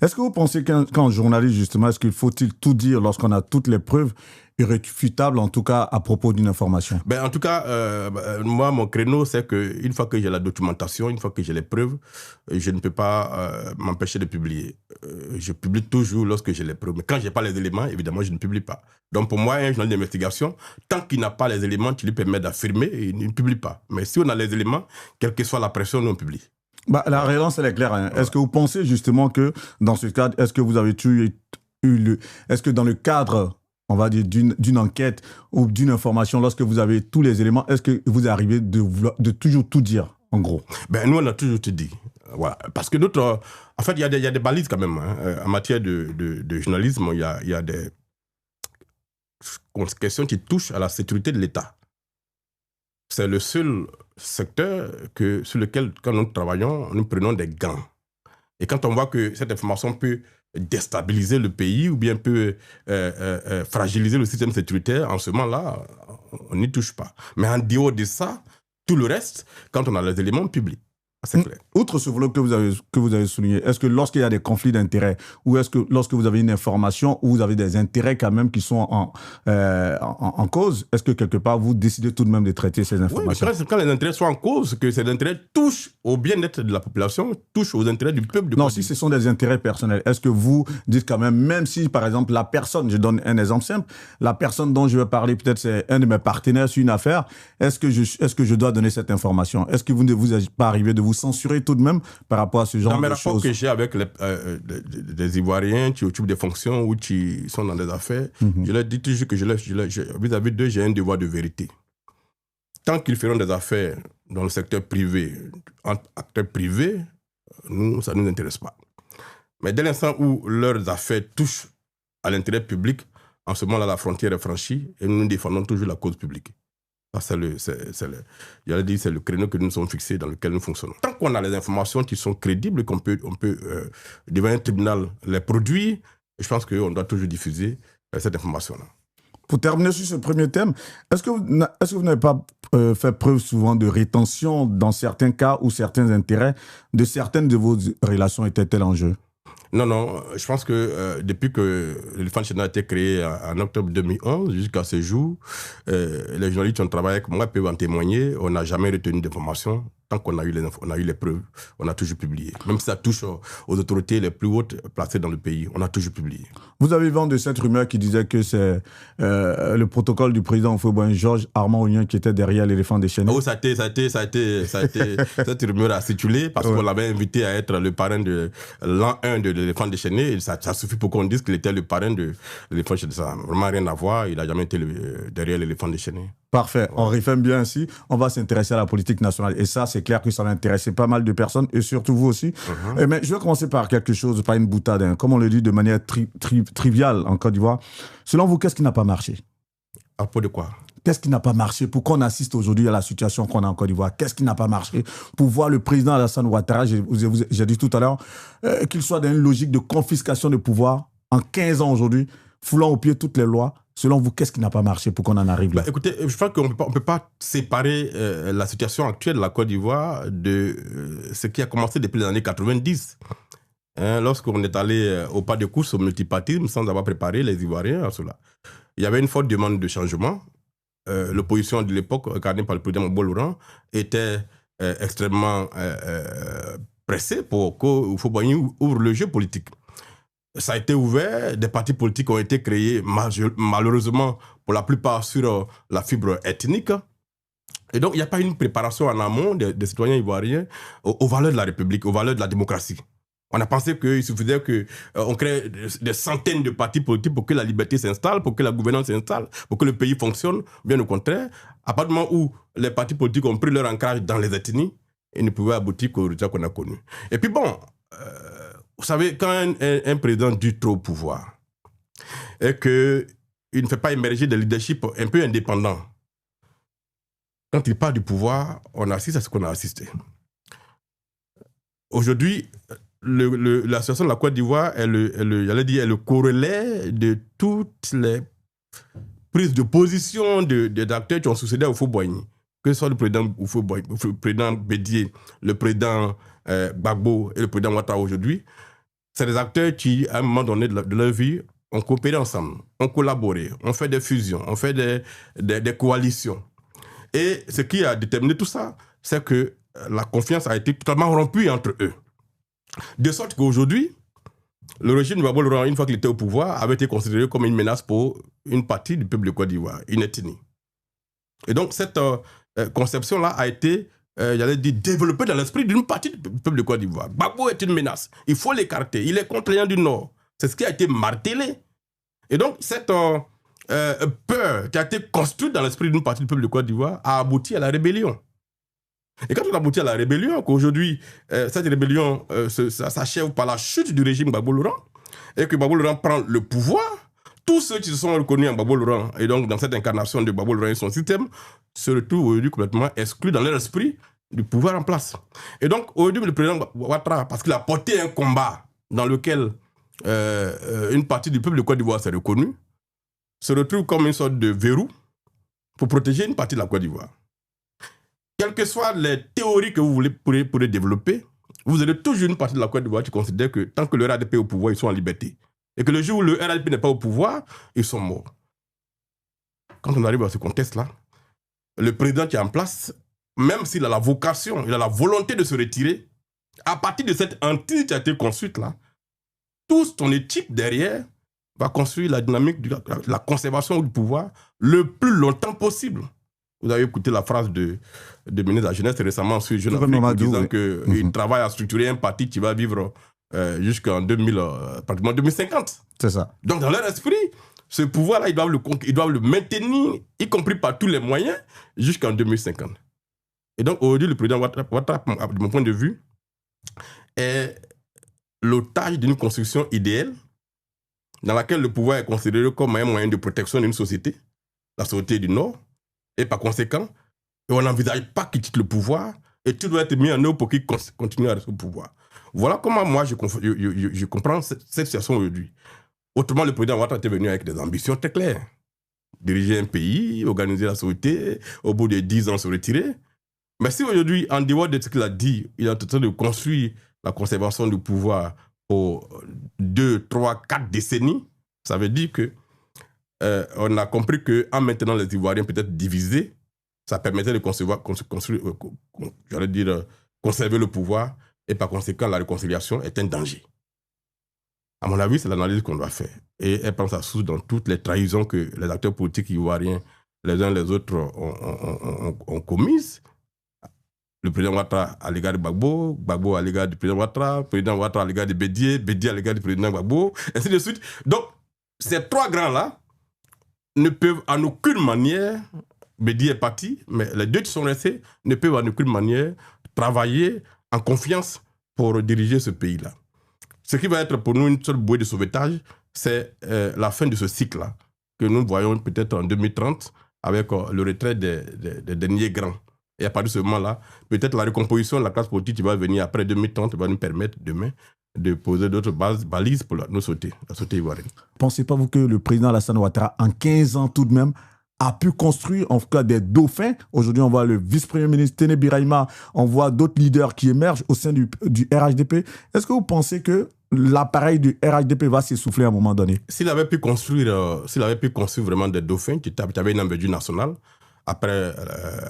Est-ce que vous pensez qu'un journaliste, justement, est-ce qu'il faut-il tout dire lorsqu'on a toutes les preuves irréfutables, en tout cas, à propos d'une information? Ben, en tout cas, moi, mon créneau, c'est qu'une fois que j'ai la documentation, une fois que j'ai les preuves, je ne peux pas m'empêcher de publier. Je publie toujours lorsque j'ai les preuves. Mais quand je n'ai pas les éléments, évidemment, je ne publie pas. Donc, pour moi, un journal d'investigation, tant qu'il n'a pas les éléments qui lui permettent d'affirmer, il ne publie pas. Mais si on a les éléments, quelle que soit la pression, nous, on publie. Bah, la réponse, elle est claire, hein. Est-ce que vous pensez justement que dans ce cadre, est-ce que vous avez est-ce que dans le cadre, on va dire, d'une enquête ou d'une information, lorsque vous avez tous les éléments, est-ce que vous arrivez de toujours tout dire, en gros? Ben, nous, on a toujours tout dit. Voilà. Parce que notre... En fait, il y a des balises quand même. Hein. En matière de journalisme, il y a des questions qui touchent à la sécurité de l'État. C'est le seul secteur sur lequel, quand nous travaillons, nous prenons des gants. Et quand on voit que cette information peut déstabiliser le pays ou bien peut fragiliser le système sécuritaire, en ce moment-là, on n'y touche pas. Mais en dehors de ça, tout le reste, quand on a les éléments, on publie. C'est clair. Outre ce volet que vous avez souligné, est-ce que lorsqu'il y a des conflits d'intérêts ou est-ce que lorsque vous avez une information où vous avez des intérêts quand même qui sont en cause, est-ce que quelque part vous décidez tout de même de traiter ces informations? Oui, quand les intérêts sont en cause, que ces intérêts touchent au bien-être de la population, touchent aux intérêts du peuple. Non, si ce sont des intérêts personnels, est-ce que vous dites quand même si par exemple la personne, je donne un exemple simple, la personne dont je vais parler, peut-être c'est un de mes partenaires sur une affaire, est-ce que je dois donner cette information? Est-ce que vous ne vous êtes pas arrivé de vous censurer tout de même par rapport à ce genre de choses? Dans mes rapports que j'ai avec des Ivoiriens qui occupent des fonctions ou qui sont dans des affaires, je leur dis toujours que vis-à-vis d'eux, j'ai un devoir de vérité. Tant qu'ils feront des affaires dans le secteur privé, entre acteurs privés, ça ne nous intéresse pas. Mais dès l'instant où leurs affaires touchent à l'intérêt public, en ce moment-là, la frontière est franchie et nous défendons toujours la cause publique. Ça, c'est le créneau que nous nous sommes fixés dans lequel nous fonctionnons. Tant qu'on a les informations qui sont crédibles, qu'on peut devant un tribunal les produire, je pense qu'on doit toujours diffuser cette information-là. Pour terminer sur ce premier thème, est-ce que vous n'avez pas fait preuve souvent de rétention dans certains cas où certains intérêts de certaines de vos relations étaient-elles en jeu? Non, je pense que depuis que l'éléphant chénat a été créé en octobre 2011 jusqu'à ce jour, les journalistes qui ont travaillé avec moi peuvent en témoigner, on n'a jamais retenu d'informations. Tant qu'on a eu les preuves, on a toujours publié. Même si ça touche aux autorités les plus hautes placées dans le pays, on a toujours publié. Vous avez vent de cette rumeur qui disait que c'est le protocole du président Houphouët-Boigny, Georges Armand Onien, qui était derrière l'éléphant déchaîné? Oh, ça a été cette rumeur a circulé parce qu'on l'avait invité à être le parrain de l'an 1 de l'éléphant déchaîné. Et ça suffit pour qu'on dise qu'il était le parrain de l'éléphant déchaîné. Ça n'a vraiment rien à voir. Il n'a jamais été derrière l'éléphant déchaîné. Parfait. Ouais. On réfème bien ainsi. On va s'intéresser à la politique nationale. Et ça, c'est clair que ça va intéresser pas mal de personnes et surtout vous aussi. Mais je vais commencer par quelque chose, par une boutade, hein. Comme on le dit de manière triviale en Côte d'Ivoire. Selon vous, qu'est-ce qui n'a pas marché? À propos de quoi? Qu'est-ce qui n'a pas marché? Pourquoi on assiste aujourd'hui à la situation qu'on a en Côte d'Ivoire? Qu'est-ce qui n'a pas marché? Pour voir le président Alassane Ouattara, j'ai dit tout à l'heure, qu'il soit dans une logique de confiscation de pouvoir en 15 ans aujourd'hui, foulant au pied toutes les lois. Selon vous, qu'est-ce qui n'a pas marché pour qu'on en arrive là? Écoutez, je pense qu'on ne peut pas séparer la situation actuelle de la Côte d'Ivoire de ce qui a commencé depuis les années 90. Lorsqu'on est allé au pas de course au multipartisme sans avoir préparé les Ivoiriens à cela. Il y avait une forte demande de changement. L'opposition de l'époque, incarnée par le président Mabo Laurent, était extrêmement pressée pour qu'Houphouët-Boigny ouvre le jeu politique. Ça a été ouvert, des partis politiques ont été créés, malheureusement, pour la plupart sur la fibre ethnique. Et donc, il n'y a pas une préparation en amont des citoyens ivoiriens aux valeurs de la République, aux valeurs de la démocratie. On a pensé qu'il suffisait qu'on crée des centaines de partis politiques pour que la liberté s'installe, pour que la gouvernance s'installe, pour que le pays fonctionne. Bien au contraire, à partir du moment où les partis politiques ont pris leur ancrage dans les ethnies, ils ne pouvaient aboutir qu'au résultat qu'on a connu. Et puis bon... vous savez, quand un président dure trop au pouvoir et qu'il ne fait pas émerger des leaderships un peu indépendants, quand il part du pouvoir, on assiste à ce qu'on a assisté. Aujourd'hui, la situation de la Côte d'Ivoire est le corrélé de toutes les prises de position d'acteurs qui ont succédé à Houphouët-Boigny. Que ce soit le président Houphouët-Boigny, le président Bédié, le président Gbagbo et le président Ouattara aujourd'hui. c'est des acteurs qui, à un moment donné de leur vie, ont coopéré ensemble, ont collaboré, ont fait des fusions, ont fait des coalitions. Et ce qui a déterminé tout ça, c'est que la confiance a été totalement rompue entre eux. De sorte qu'aujourd'hui, le régime de Gbagbo Laurent, une fois qu'il était au pouvoir, avait été considéré comme une menace pour une partie du peuple de Côte d'Ivoire, une ethnie. Et donc, cette conception-là a été, j'allais dire, développée dans l'esprit d'une partie du peuple de Côte d'Ivoire. Gbagbo est une menace. Il faut l'écarter. Il est contre les gens du Nord. C'est ce qui a été martelé. Et donc, cette peur qui a été construite dans l'esprit d'une partie du peuple de Côte d'Ivoire a abouti à la rébellion. Et quand on aboutit à la rébellion, qu'aujourd'hui, cette rébellion s'achève par la chute du régime Gbagbo Laurent, et que Gbagbo Laurent prend le pouvoir, tous ceux qui se sont reconnus en Gbagbo Laurent, et donc dans cette incarnation de Gbagbo Laurent et son système, se retrouvent aujourd'hui complètement exclus dans leur esprit du pouvoir en place. Et donc, aujourd'hui, le président Ouattara, parce qu'il a porté un combat dans lequel une partie du peuple de Côte d'Ivoire s'est reconnue, se retrouve comme une sorte de verrou pour protéger une partie de la Côte d'Ivoire. Quelles que soient les théories que vous pourrez développer, vous avez toujours une partie de la Côte d'Ivoire qui considère que tant que le RHDP est au pouvoir, ils sont en liberté. Et que le jour où le RHDP n'est pas au pouvoir, ils sont morts. Quand on arrive à ce contexte-là, le président qui est en place, même s'il a la vocation, il a la volonté de se retirer, à partir de cette entité qui a été construite là, toute son équipe derrière va construire la dynamique de la conservation du pouvoir le plus longtemps possible. Vous avez écouté la phrase de ministre de la Jeunesse récemment sur Jeune Afrique, disant qu'il travaille à structurer un parti qui va vivre jusqu'en pratiquement 2050. C'est ça. Donc, dans leur esprit, ce pouvoir-là, ils doivent le maintenir, y compris par tous les moyens, jusqu'en 2050. Et donc, aujourd'hui, le président Ouattara, de mon point de vue, est l'otage d'une construction idéale dans laquelle le pouvoir est considéré comme un moyen de protection d'une société, la société du Nord. Et par conséquent, on n'envisage pas qu'il quitte le pouvoir et tout doit être mis en œuvre pour qu'il continue à rester au pouvoir. Voilà comment moi je comprends cette situation aujourd'hui. Autrement, le président Ouattara était venu avec des ambitions très claires. Diriger un pays, organiser la société, au bout de 10 ans se retirer. Mais si aujourd'hui, en dehors de ce qu'il a dit, il est en train de construire la conservation du pouvoir pour 2, 3, 4 décennies, ça veut dire que on a compris qu'en maintenant les Ivoiriens peut-être divisés, ça permettait de conserver le pouvoir et par conséquent la réconciliation est un danger. À mon avis, c'est l'analyse qu'on doit faire. Et elle prend sa source dans toutes les trahisons que les acteurs politiques ivoiriens, les uns les autres, ont commises. Le président Ouattara à l'égard de Gbagbo, Gbagbo à l'égard du président Ouattara, président Ouattara à l'égard de Bédié, Bédié à l'égard du président Gbagbo, ainsi de suite. Donc, ces trois grands-là ne peuvent en aucune manière, Bédié est parti, mais les deux qui sont restés ne peuvent en aucune manière travailler en confiance pour diriger ce pays-là. Ce qui va être pour nous une seule bouée de sauvetage, c'est la fin de ce cycle-là, que nous voyons peut-être en 2030 avec le retrait des derniers grands. Et à partir de ce moment-là, peut-être la recomposition de la classe politique qui va venir après 2030 va nous permettre demain de poser d'autres balises pour la société ivoirienne. Pensez-vous que le président Alassane Ouattara, en 15 ans tout de même, a pu construire en tout cas des dauphins? Aujourd'hui, on voit le vice-premier ministre Téné Birahima, on voit d'autres leaders qui émergent au sein du RHDP. Est-ce que vous pensez que l'appareil du RHDP va s'essouffler à un moment donné? S'il avait pu construire vraiment des dauphins qui avaient une envergure nationale, après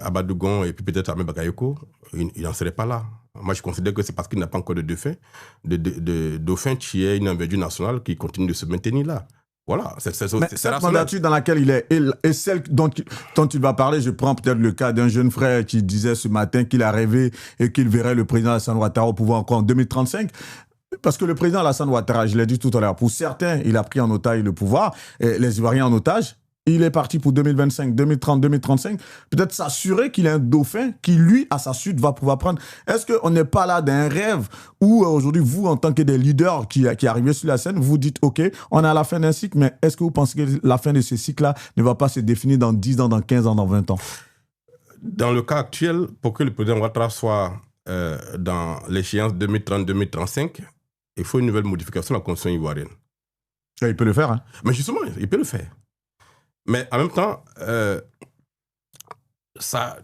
Abadougon et puis peut-être Ahmed Bakayoko, il n'en serait pas là. Moi, je considère que c'est parce qu'il n'a pas encore de dauphin qui est une envergure nationale qui continue de se maintenir là. Voilà, c'est cette mandature dans laquelle il est, et celle dont il va parler, je prends peut-être le cas d'un jeune frère qui disait ce matin qu'il a rêvé et qu'il verrait le président Alassane Ouattara au pouvoir encore en 2035. Parce que le président Alassane Ouattara, je l'ai dit tout à l'heure, pour certains, il a pris en otage le pouvoir, et les Ivoiriens en otage. Il est parti pour 2025, 2030, 2035. Peut-être s'assurer qu'il a un dauphin qui, lui, à sa suite, va pouvoir prendre. Est-ce qu'on n'est pas là d'un rêve où, aujourd'hui, vous, en tant que des leaders qui arrivez sur la scène, vous dites, OK, on est à la fin d'un cycle, mais est-ce que vous pensez que la fin de ce cycle-là ne va pas se définir dans 10 ans, dans 15 ans, dans 20 ans? Dans le cas actuel, pour que le président Ouattara soit dans l'échéance 2030-2035, il faut une nouvelle modification de la constitution ivoirienne. Il peut le faire, hein? Mais justement, il peut le faire. Mais en même temps, ça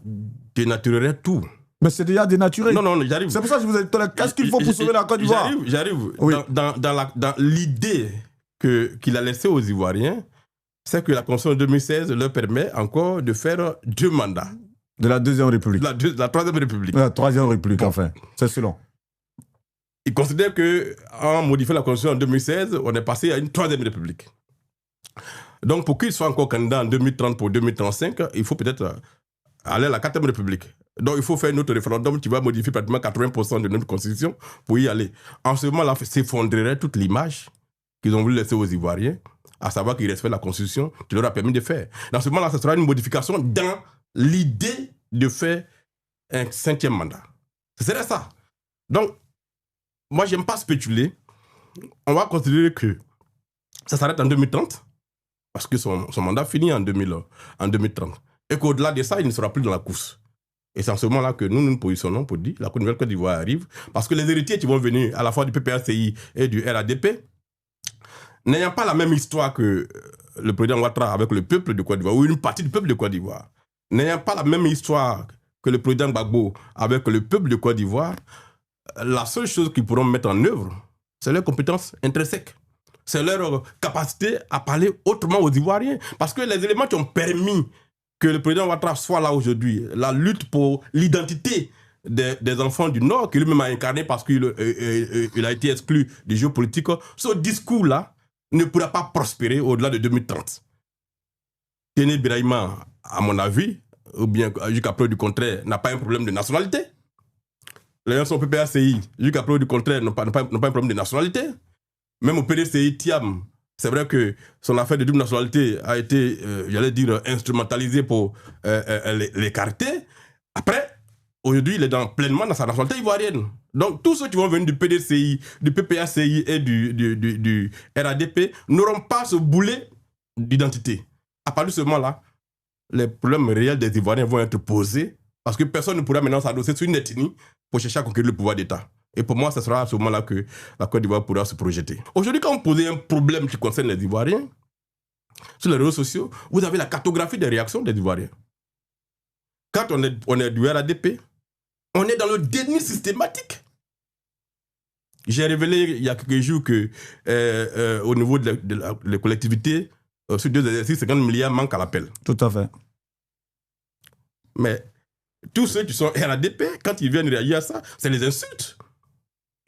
dénaturerait tout. Mais c'est déjà dénaturé. Non, j'arrive. C'est pour ça que je vous ai dit, qu'est-ce qu'il faut pour sauver la Côte d'Ivoire? J'arrive. Oui. Dans l'idée qu'il a laissée aux Ivoiriens, c'est que la Constitution de 2016 leur permet encore de faire 2 mandats. De la Deuxième République. La Troisième République. La Troisième République, enfin. C'est selon. Ils considèrent qu'en modifiant la Constitution en 2016, on est passé à une Troisième République. Donc, pour qu'ils soient encore candidats en 2030 pour 2035, il faut peut-être aller à la 4e République. Donc, il faut faire un autre référendum qui va modifier pratiquement 80% de notre Constitution pour y aller. En ce moment-là, s'effondrerait toute l'image qu'ils ont voulu laisser aux Ivoiriens, à savoir qu'ils respectent la Constitution qui leur a permis de faire. Dans ce moment-là, ce sera une modification dans l'idée de faire un 5e mandat. Ce serait ça. Donc, moi, je n'aime pas spéculer. On va considérer que ça s'arrête en 2030, parce que son mandat finit en 2030. Et qu'au-delà de ça, il ne sera plus dans la course. Et c'est en ce moment-là que nous nous positionnons pour dire la nouvelle Côte d'Ivoire arrive, parce que les héritiers qui vont venir à la fois du PPACI et du RADP, n'ayant pas la même histoire que le président Ouattara avec le peuple de Côte d'Ivoire, ou une partie du peuple de Côte d'Ivoire, n'ayant pas la même histoire que le président Gbagbo avec le peuple de Côte d'Ivoire, la seule chose qu'ils pourront mettre en œuvre, c'est leurs compétences intrinsèques. C'est leur capacité à parler autrement aux Ivoiriens. Parce que les éléments qui ont permis que le président Ouattara soit là aujourd'hui, la lutte pour l'identité des enfants du Nord, qu'il lui-même a incarné parce qu'il a été exclu des jeux politiques, ce discours-là ne pourra pas prospérer au-delà de 2030. Téné Birahima, à mon avis, ou bien jusqu'à preuve du contraire, n'a pas un problème de nationalité. Les gens sont PPACI, jusqu'à preuve du contraire, n'ont pas un problème de nationalité. Même au PDCI, Thiam, c'est vrai que son affaire de double nationalité a été, j'allais dire, instrumentalisée pour l'écarter. Après, aujourd'hui, il est pleinement dans sa nationalité ivoirienne. Donc, tous ceux qui vont venir du PDCI, du PPACI et du RADP n'auront pas ce boulet d'identité. À partir de ce moment-là, les problèmes réels des Ivoiriens vont être posés parce que personne ne pourra maintenant s'adosser sur une ethnie pour chercher à conquérir le pouvoir d'État. Et pour moi, ce sera à ce moment-là que la Côte d'Ivoire pourra se projeter. Aujourd'hui, quand vous posez un problème qui concerne les Ivoiriens, sur les réseaux sociaux, vous avez la cartographie des réactions des Ivoiriens. Quand on est du RADP, on est dans le déni systématique. J'ai révélé il y a quelques jours qu'au niveau des collectivités, sur 2 exercices, 50 milliards manquent à l'appel. Tout à fait. Mais tous ceux qui sont RADP, quand ils viennent réagir à ça, c'est les insultes.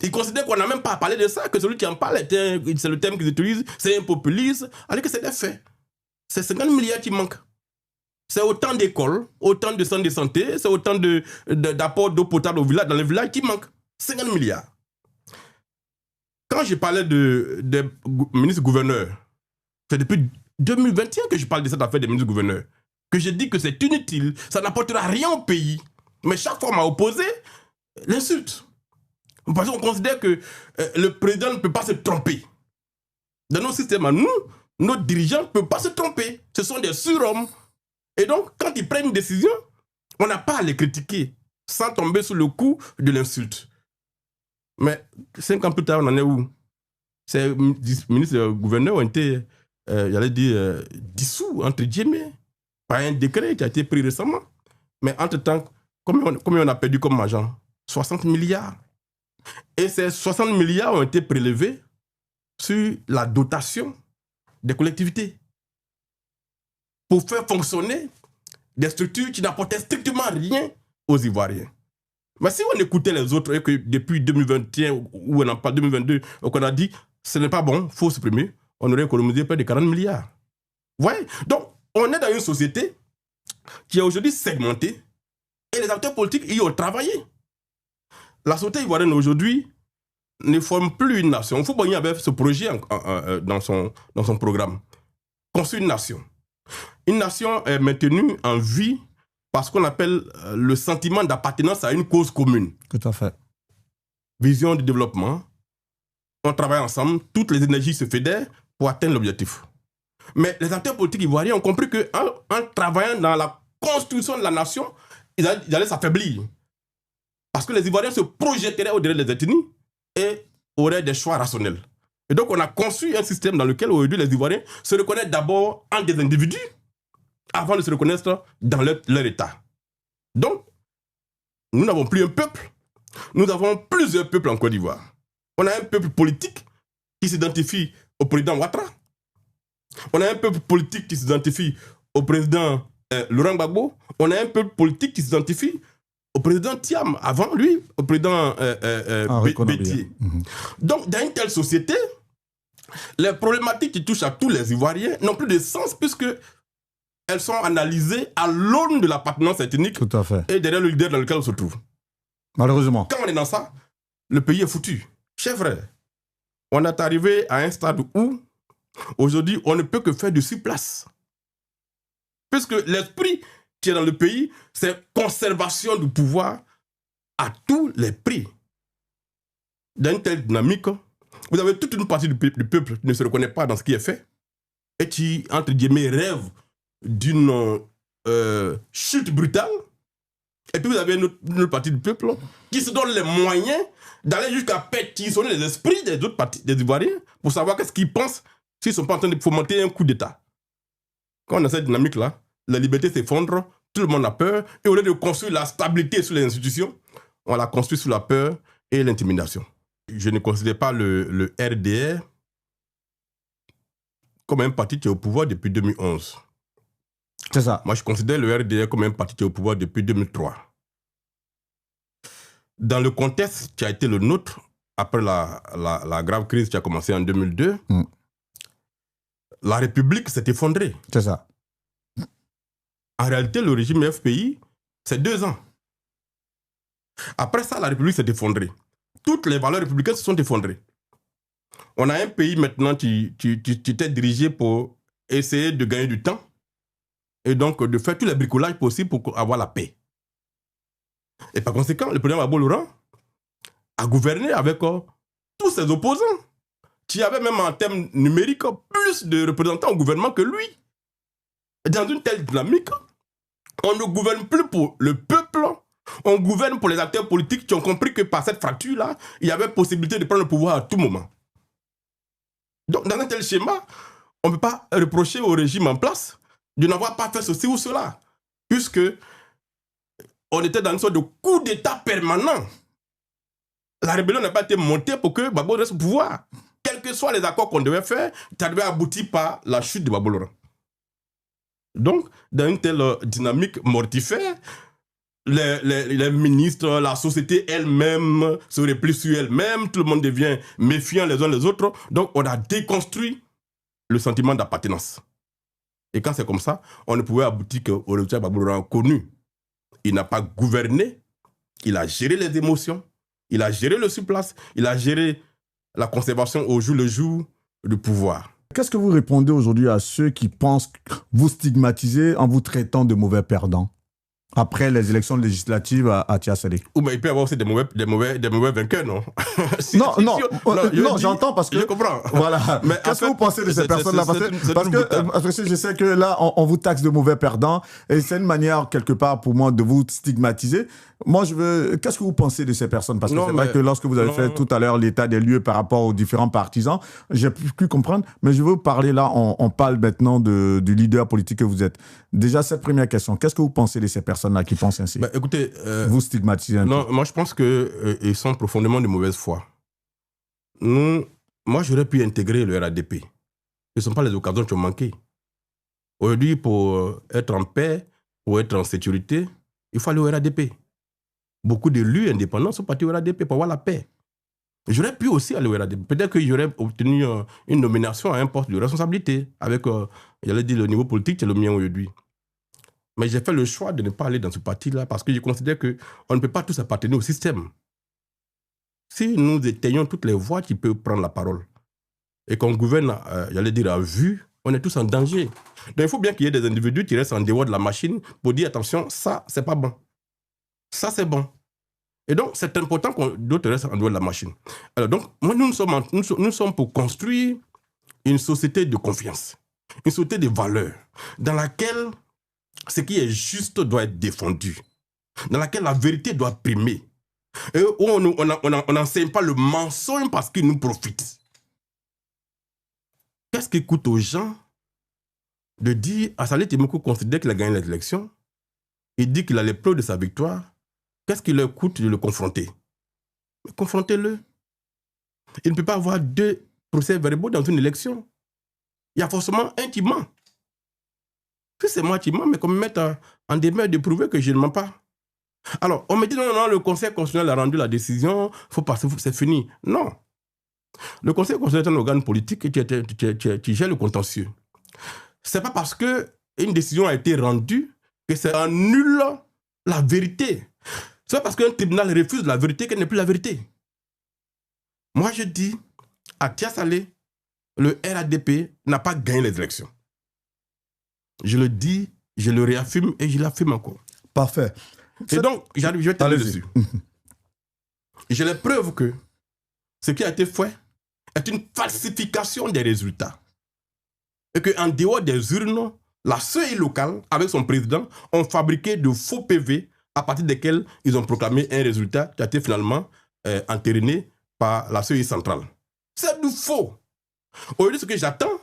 Ils considèrent qu'on n'a même pas à parler de ça, que celui qui en parle, c'est le thème qu'ils utilisent, c'est un populisme, alors que c'est des faits. C'est 50 milliards qui manquent. C'est autant d'écoles, autant de centres de santé, c'est autant d'apports d'eau potable dans les villages qui manquent. 50 milliards. Quand je parlais des ministres-gouverneurs, c'est depuis 2021 que je parle de cette affaire des ministres-gouverneurs, que je dis que c'est inutile, ça n'apportera rien au pays. Mais chaque fois, on m'a opposé l'insulte. Parce qu'on considère que le président ne peut pas se tromper. Dans nos systèmes à nous, nos dirigeants ne peuvent pas se tromper. Ce sont des surhommes. Et donc, quand ils prennent une décision, on n'a pas à les critiquer sans tomber sous le coup de l'insulte. Mais 5 ans plus tard, on en est où? Ces ministres gouverneurs ont été, j'allais dire, dissous, entre guillemets, par un décret qui a été pris récemment. Mais entre-temps, combien on a perdu comme agent? 60 milliards. Et ces 60 milliards ont été prélevés sur la dotation des collectivités pour faire fonctionner des structures qui n'apportaient strictement rien aux Ivoiriens. Mais si on écoutait les autres et que depuis 2021 ou on en parle 2022, qu'on a dit ce n'est pas bon, il faut supprimer, on aurait économisé près de 40 milliards. Vous voyez? Donc, on est dans une société qui est aujourd'hui segmentée et les acteurs politiques y ont travaillé. La société ivoirienne aujourd'hui ne forme plus une nation. Fouboigny avait ce projet dans son programme. Construire une nation. Une nation est maintenue en vie parce qu'on appelle le sentiment d'appartenance à une cause commune. Tout à fait. Vision de développement. On travaille ensemble, toutes les énergies se fédèrent pour atteindre l'objectif. Mais les acteurs politiques ivoiriens ont compris qu'en travaillant dans la construction de la nation, ils allaient s'affaiblir. Parce que les Ivoiriens se projetteraient au-delà des ethnies et auraient des choix rationnels. Et donc, on a conçu un système dans lequel aujourd'hui les Ivoiriens se reconnaissent d'abord en des individus avant de se reconnaître dans leur État. Donc, nous n'avons plus un peuple. Nous avons plusieurs peuples en Côte d'Ivoire. On a un peuple politique qui s'identifie au président Ouattara. On a un peuple politique qui s'identifie au président Laurent Gbagbo. On a un peuple politique qui s'identifie au président Thiam. Avant lui, au président Bétier. Donc, dans une telle société, les problématiques qui touchent à tous les Ivoiriens n'ont plus de sens puisque elles sont analysées à l'aune de l'appartenance ethnique et derrière le leader dans lequel on se trouve. Malheureusement. Quand on est dans ça, le pays est foutu. Chers frères, on est arrivé à un stade où, aujourd'hui, on ne peut que faire du surplace. Puisque l'esprit qui est dans le pays, c'est conservation du pouvoir à tous les prix. Dans une telle dynamique, vous avez toute une partie du peuple qui ne se reconnaît pas dans ce qui est fait et qui, entre guillemets, rêve d'une chute brutale. Et puis vous avez une autre partie du peuple qui se donne les moyens d'aller jusqu'à pétitionner les esprits des autres parties des Ivoiriens pour savoir qu'est-ce qu'ils pensent s'ils ne sont pas en train de fomenter un coup d'État. Quand on a cette dynamique-là, la liberté s'effondre, tout le monde a peur, et au lieu de construire la stabilité sur les institutions, on la construit sous la peur et l'intimidation. Je ne considère pas le RDR comme un parti qui est au pouvoir depuis 2011. C'est ça. Moi, je considère le RDR comme un parti qui est au pouvoir depuis 2003. Dans le contexte qui a été le nôtre, après la grave crise qui a commencé en 2002, la République s'est effondrée. C'est ça. En réalité, le régime FPI, c'est 2 ans. Après ça, la République s'est effondrée. Toutes les valeurs républicaines se sont effondrées. On a un pays maintenant qui était dirigé pour essayer de gagner du temps et donc de faire tous les bricolages possibles pour avoir la paix. Et par conséquent, le président Gbagbo Laurent a gouverné avec tous ses opposants, qui avaient même en termes numériques plus de représentants au gouvernement que lui. Et dans une telle dynamique, on ne gouverne plus pour le peuple, on gouverne pour les acteurs politiques qui ont compris que par cette fracture-là, il y avait possibilité de prendre le pouvoir à tout moment. Donc dans un tel schéma, on ne peut pas reprocher au régime en place de n'avoir pas fait ceci ou cela, puisque on était dans une sorte de coup d'État permanent. La rébellion n'a pas été montée pour que Gbagbo reste au pouvoir. Quels que soient les accords qu'on devait faire, ça devait aboutir par la chute de Gbagbo Laurent. Donc, dans une telle dynamique mortifère, les ministres, la société elle-même se replie sur elle-même, tout le monde devient méfiant les uns les autres. Donc, on a déconstruit le sentiment d'appartenance. Et quand c'est comme ça, on ne pouvait aboutir qu'au résultat Gbagbo Laurent connu. Il n'a pas gouverné, il a géré les émotions, il a géré le surplace, il a géré la conservation au jour le jour du pouvoir. Qu'est-ce que vous répondez aujourd'hui à ceux qui pensent vous stigmatiser en vous traitant de mauvais perdants après les élections législatives à Tiassali? Ou mais il peut y avoir aussi des mauvais vainqueurs, non? Non, j'entends parce que... Je comprends. Voilà. Mais qu'est-ce que vous pensez de ces personnes-là? Parce que je sais que là, on vous taxe de mauvais perdants et c'est une manière, quelque part, pour moi, de vous stigmatiser. Moi, qu'est-ce que vous pensez de ces personnes? Parce que c'est vrai que lorsque vous avez fait tout à l'heure l'état des lieux par rapport aux différents partisans, j'ai pu comprendre, mais je veux vous parler là, on parle maintenant du leader politique que vous êtes. Déjà, cette première question, qu'est-ce que vous pensez de ces personnes-là qui pensent ainsi? Écoutez, vous stigmatisez un peu. Moi, je pense qu'ils sont profondément de mauvaise foi. Moi, j'aurais pu intégrer le RADP. Ce ne sont pas les occasions qui ont manqué. Aujourd'hui, pour être en paix, pour être en sécurité, il faut aller au RADP. Beaucoup d'élus indépendants sont partis au RADP pour avoir la paix. J'aurais pu aussi aller au RADP. Peut-être que j'aurais obtenu une nomination à un poste de responsabilité avec, j'allais dire, le niveau politique qui est le mien aujourd'hui. Mais j'ai fait le choix de ne pas aller dans ce parti-là parce que je considère qu'on ne peut pas tous appartenir au système. Si nous éteignons toutes les voix qui peuvent prendre la parole et qu'on gouverne, j'allais dire, à vue, on est tous en danger. Donc il faut bien qu'il y ait des individus qui restent en dehors de la machine pour dire, attention, ça, c'est pas bon. Ça, c'est bon. Et donc, c'est important que d'autres restent en dehors de la machine. Alors, donc, moi, nous sommes pour construire une société de confiance, une société de valeurs, dans laquelle ce qui est juste doit être défendu, dans laquelle la vérité doit primer, et où on n'enseigne pas le mensonge parce qu'il nous profite. Qu'est-ce qui coûte aux gens de dire, Assalé Timokou considère qu'il a gagné l'élection, il dit qu'il a les preuves de sa victoire, qu'est-ce qui leur coûte de le confronter? Confrontez-le. Il ne peut pas avoir 2 procès-verbaux dans une élection. Il y a forcément un qui ment. Si c'est moi qui mens, mais qu'on me mette en demeure de prouver que je ne mens pas. Alors, on me dit non, le Conseil constitutionnel a rendu la décision, il faut passer, c'est fini. Non. Le Conseil constitutionnel est un organe politique qui gère le contentieux. Ce n'est pas parce qu'une décision a été rendue que ça annule la vérité. Ce n'est pas parce qu'un tribunal refuse la vérité qu'elle n'est plus la vérité. Moi, je dis, à Tia-Salé, le RADP n'a pas gagné les élections. Je le dis, je le réaffirme et je l'affirme encore. Parfait. Et donc, je vais terminer dessus. J'ai les preuves que ce qui a été fait est une falsification des résultats. Et qu'en dehors des urnes, la CEI locale, avec son président, ont fabriqué de faux PV à partir desquels ils ont proclamé un résultat qui a été finalement entériné par la CEI centrale. C'est du faux. Aujourd'hui, ce que j'attends,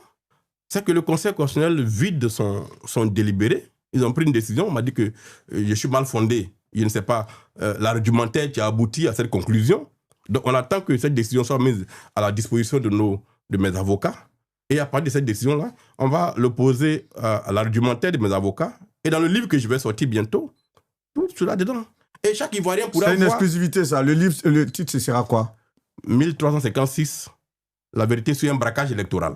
c'est que le Conseil constitutionnel vide son délibéré. Ils ont pris une décision, on m'a dit que je suis mal fondé. Je ne sais pas l'argumentaire qui a abouti à cette conclusion. Donc on attend que cette décision soit mise à la disposition de mes avocats. Et à partir de cette décision-là, on va le poser à l'argumentaire de mes avocats. Et dans le livre que je vais sortir bientôt, tout cela dedans. Et chaque Ivoirien pourra voir... C'est une exclusivité, ça. Le livre, le titre, ce sera quoi? 1356, la vérité sur un braquage électoral.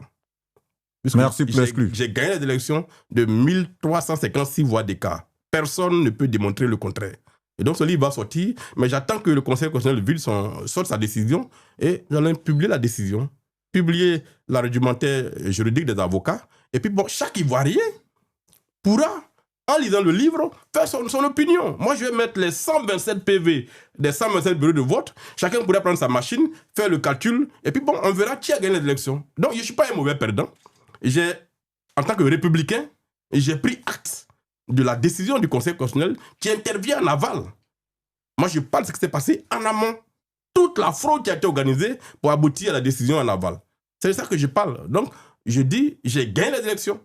Merci pour l'exclu. J'ai gagné les élections de 1356 voix d'écart. Personne ne peut démontrer le contraire. Et donc ce livre va sortir, mais j'attends que le Conseil constitutionnel sorte sa décision et nous allons publier la décision, publier l'argumentaire juridique des avocats. Et puis bon, chaque Ivoirien pourra, en lisant le livre, faire son opinion. Moi, je vais mettre les 127 PV des 127 bureaux de vote. Chacun pourra prendre sa machine, faire le calcul, et puis bon, on verra qui a gagné les élections. Donc, je ne suis pas un mauvais perdant. En tant que républicain, j'ai pris acte de la décision du Conseil constitutionnel qui intervient en aval. Moi, je parle de ce qui s'est passé en amont. Toute la fraude qui a été organisée pour aboutir à la décision en aval. C'est de ça que je parle. Donc, je dis, j'ai gagné les élections.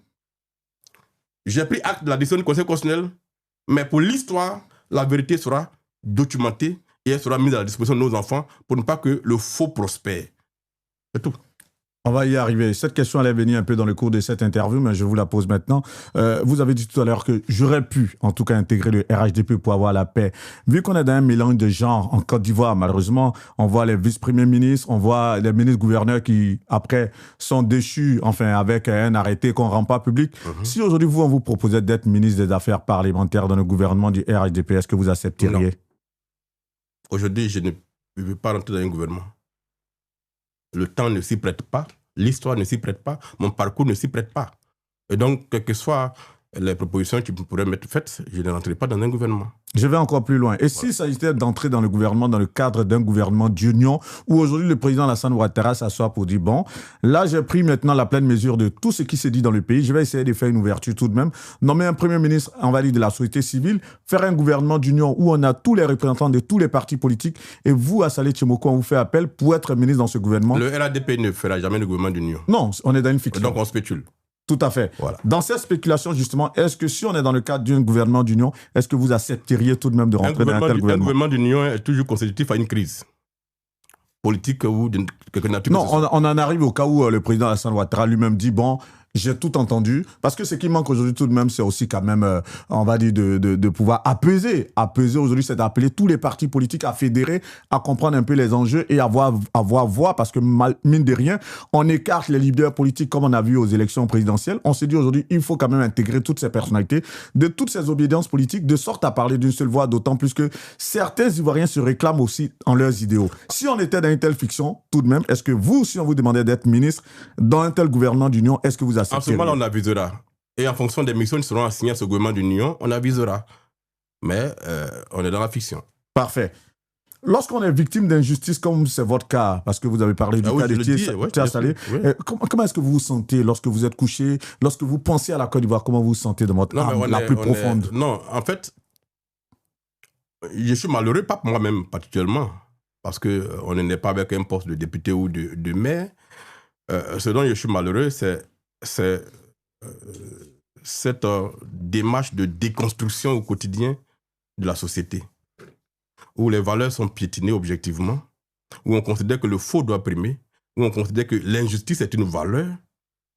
J'ai pris acte de la décision du Conseil constitutionnel, mais pour l'histoire, la vérité sera documentée et elle sera mise à la disposition de nos enfants pour ne pas que le faux prospère. C'est tout. On va y arriver. Cette question allait venir un peu dans le cours de cette interview, mais je vous la pose maintenant. Vous avez dit tout à l'heure que j'aurais pu, en tout cas, intégrer le RHDP pour avoir la paix. Vu qu'on est dans un mélange de genres en Côte d'Ivoire, malheureusement, on voit les vice-premiers ministres, on voit les ministres-gouverneurs qui, après, sont déchus, enfin, avec un arrêté qu'on ne rend pas public. Si aujourd'hui, on vous proposait d'être ministre des Affaires parlementaires dans le gouvernement du RHDP, est-ce que vous accepteriez? Non. Aujourd'hui, je ne veux pas rentrer dans un gouvernement. Le temps ne s'y prête pas, l'histoire ne s'y prête pas, mon parcours ne s'y prête pas. Et donc, quelles que soient les propositions qui pourraient m'être faites, je ne rentrerai pas dans un gouvernement. Je vais encore plus loin. Et s'il s'agissait d'entrer dans le gouvernement, dans le cadre d'un gouvernement d'union, où aujourd'hui le président Alassane Ouattara s'assoit pour dire, bon, là j'ai pris maintenant la pleine mesure de tout ce qui se dit dans le pays, je vais essayer de faire une ouverture tout de même, nommer un premier ministre, on va dire, de la société civile, faire un gouvernement d'union où on a tous les représentants de tous les partis politiques, et vous, Assalé Tchimoko, on vous fait appel pour être ministre dans ce gouvernement. Le RADP ne fera jamais le gouvernement d'union. Non, on est dans une fiction. Donc on spécule. Tout à fait. Voilà. Dans cette spéculation, justement, est-ce que si on est dans le cadre d'un gouvernement d'union, est-ce que vous accepteriez tout de même de rentrer dans un tel gouvernement? Un gouvernement d'union est toujours consécutif à une crise politique ou de quelque nature. Non, on en arrive au cas où le président Alassane Ouattara lui-même dit, bon, j'ai tout entendu. Parce que ce qui manque aujourd'hui tout de même, c'est aussi quand même, on va dire, de pouvoir apaiser. Apaiser aujourd'hui, c'est d'appeler tous les partis politiques à fédérer, à comprendre un peu les enjeux et avoir voix. Parce que, mine de rien, on écarte les leaders politiques comme on a vu aux élections présidentielles. On s'est dit aujourd'hui, il faut quand même intégrer toutes ces personnalités, de toutes ces obédiences politiques, de sorte à parler d'une seule voix, d'autant plus que certains Ivoiriens se réclament aussi en leurs idéaux. Si on était dans une telle fiction, tout de même, est-ce que vous, si on vous demandait d'être ministre dans un tel gouvernement d'union, est-ce que vous en ce moment, on avisera. Et en fonction des missions qui seront assignées à ce gouvernement d'union, on avisera. Mais on est dans la fiction. Parfait. Lorsqu'on est victime d'injustice, comme c'est votre cas, parce que vous avez parlé du cas de Tia-Salé, comment est-ce que vous vous sentez lorsque vous êtes couché, lorsque vous pensez à la Côte d'Ivoire, comment vous vous sentez dans votre âme la plus profonde? Non, en fait, je suis malheureux, pas moi-même particulièrement, parce qu'on n'est pas avec un poste de député ou de maire. Ce dont je suis malheureux, c'est cette démarche de déconstruction au quotidien de la société. où les valeurs sont piétinées objectivement, où on considère que le faux doit primer, où on considère que l'injustice est une valeur.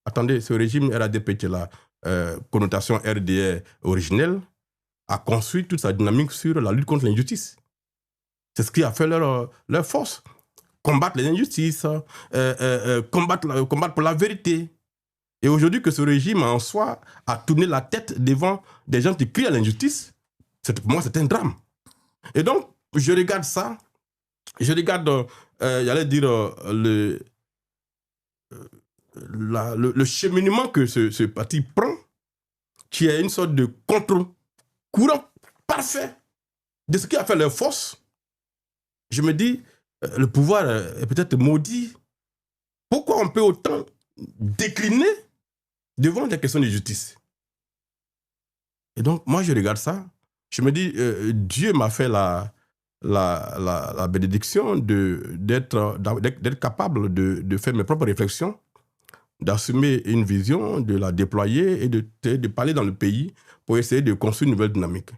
Attendez, ce régime RADP, qui est la connotation RDR originelle, a construit toute sa dynamique sur la lutte contre l'injustice. C'est ce qui a fait leur force. Combattre les injustices, combattre pour la vérité. Et aujourd'hui, que ce régime en soi a tourné la tête devant des gens qui crient à l'injustice, pour moi, c'est un drame. Et donc, je regarde ça, je regarde, j'allais dire, le cheminement que ce parti prend, qui est une sorte de contre-courant parfait de ce qui a fait leur force. Je me dis, le pouvoir est peut-être maudit. Pourquoi on peut autant décliner devant des questions de justice? Et donc, moi, je regarde ça, je me dis, Dieu m'a fait la bénédiction d'être capable de faire mes propres réflexions, d'assumer une vision, de la déployer et de parler dans le pays pour essayer de construire une nouvelle dynamique.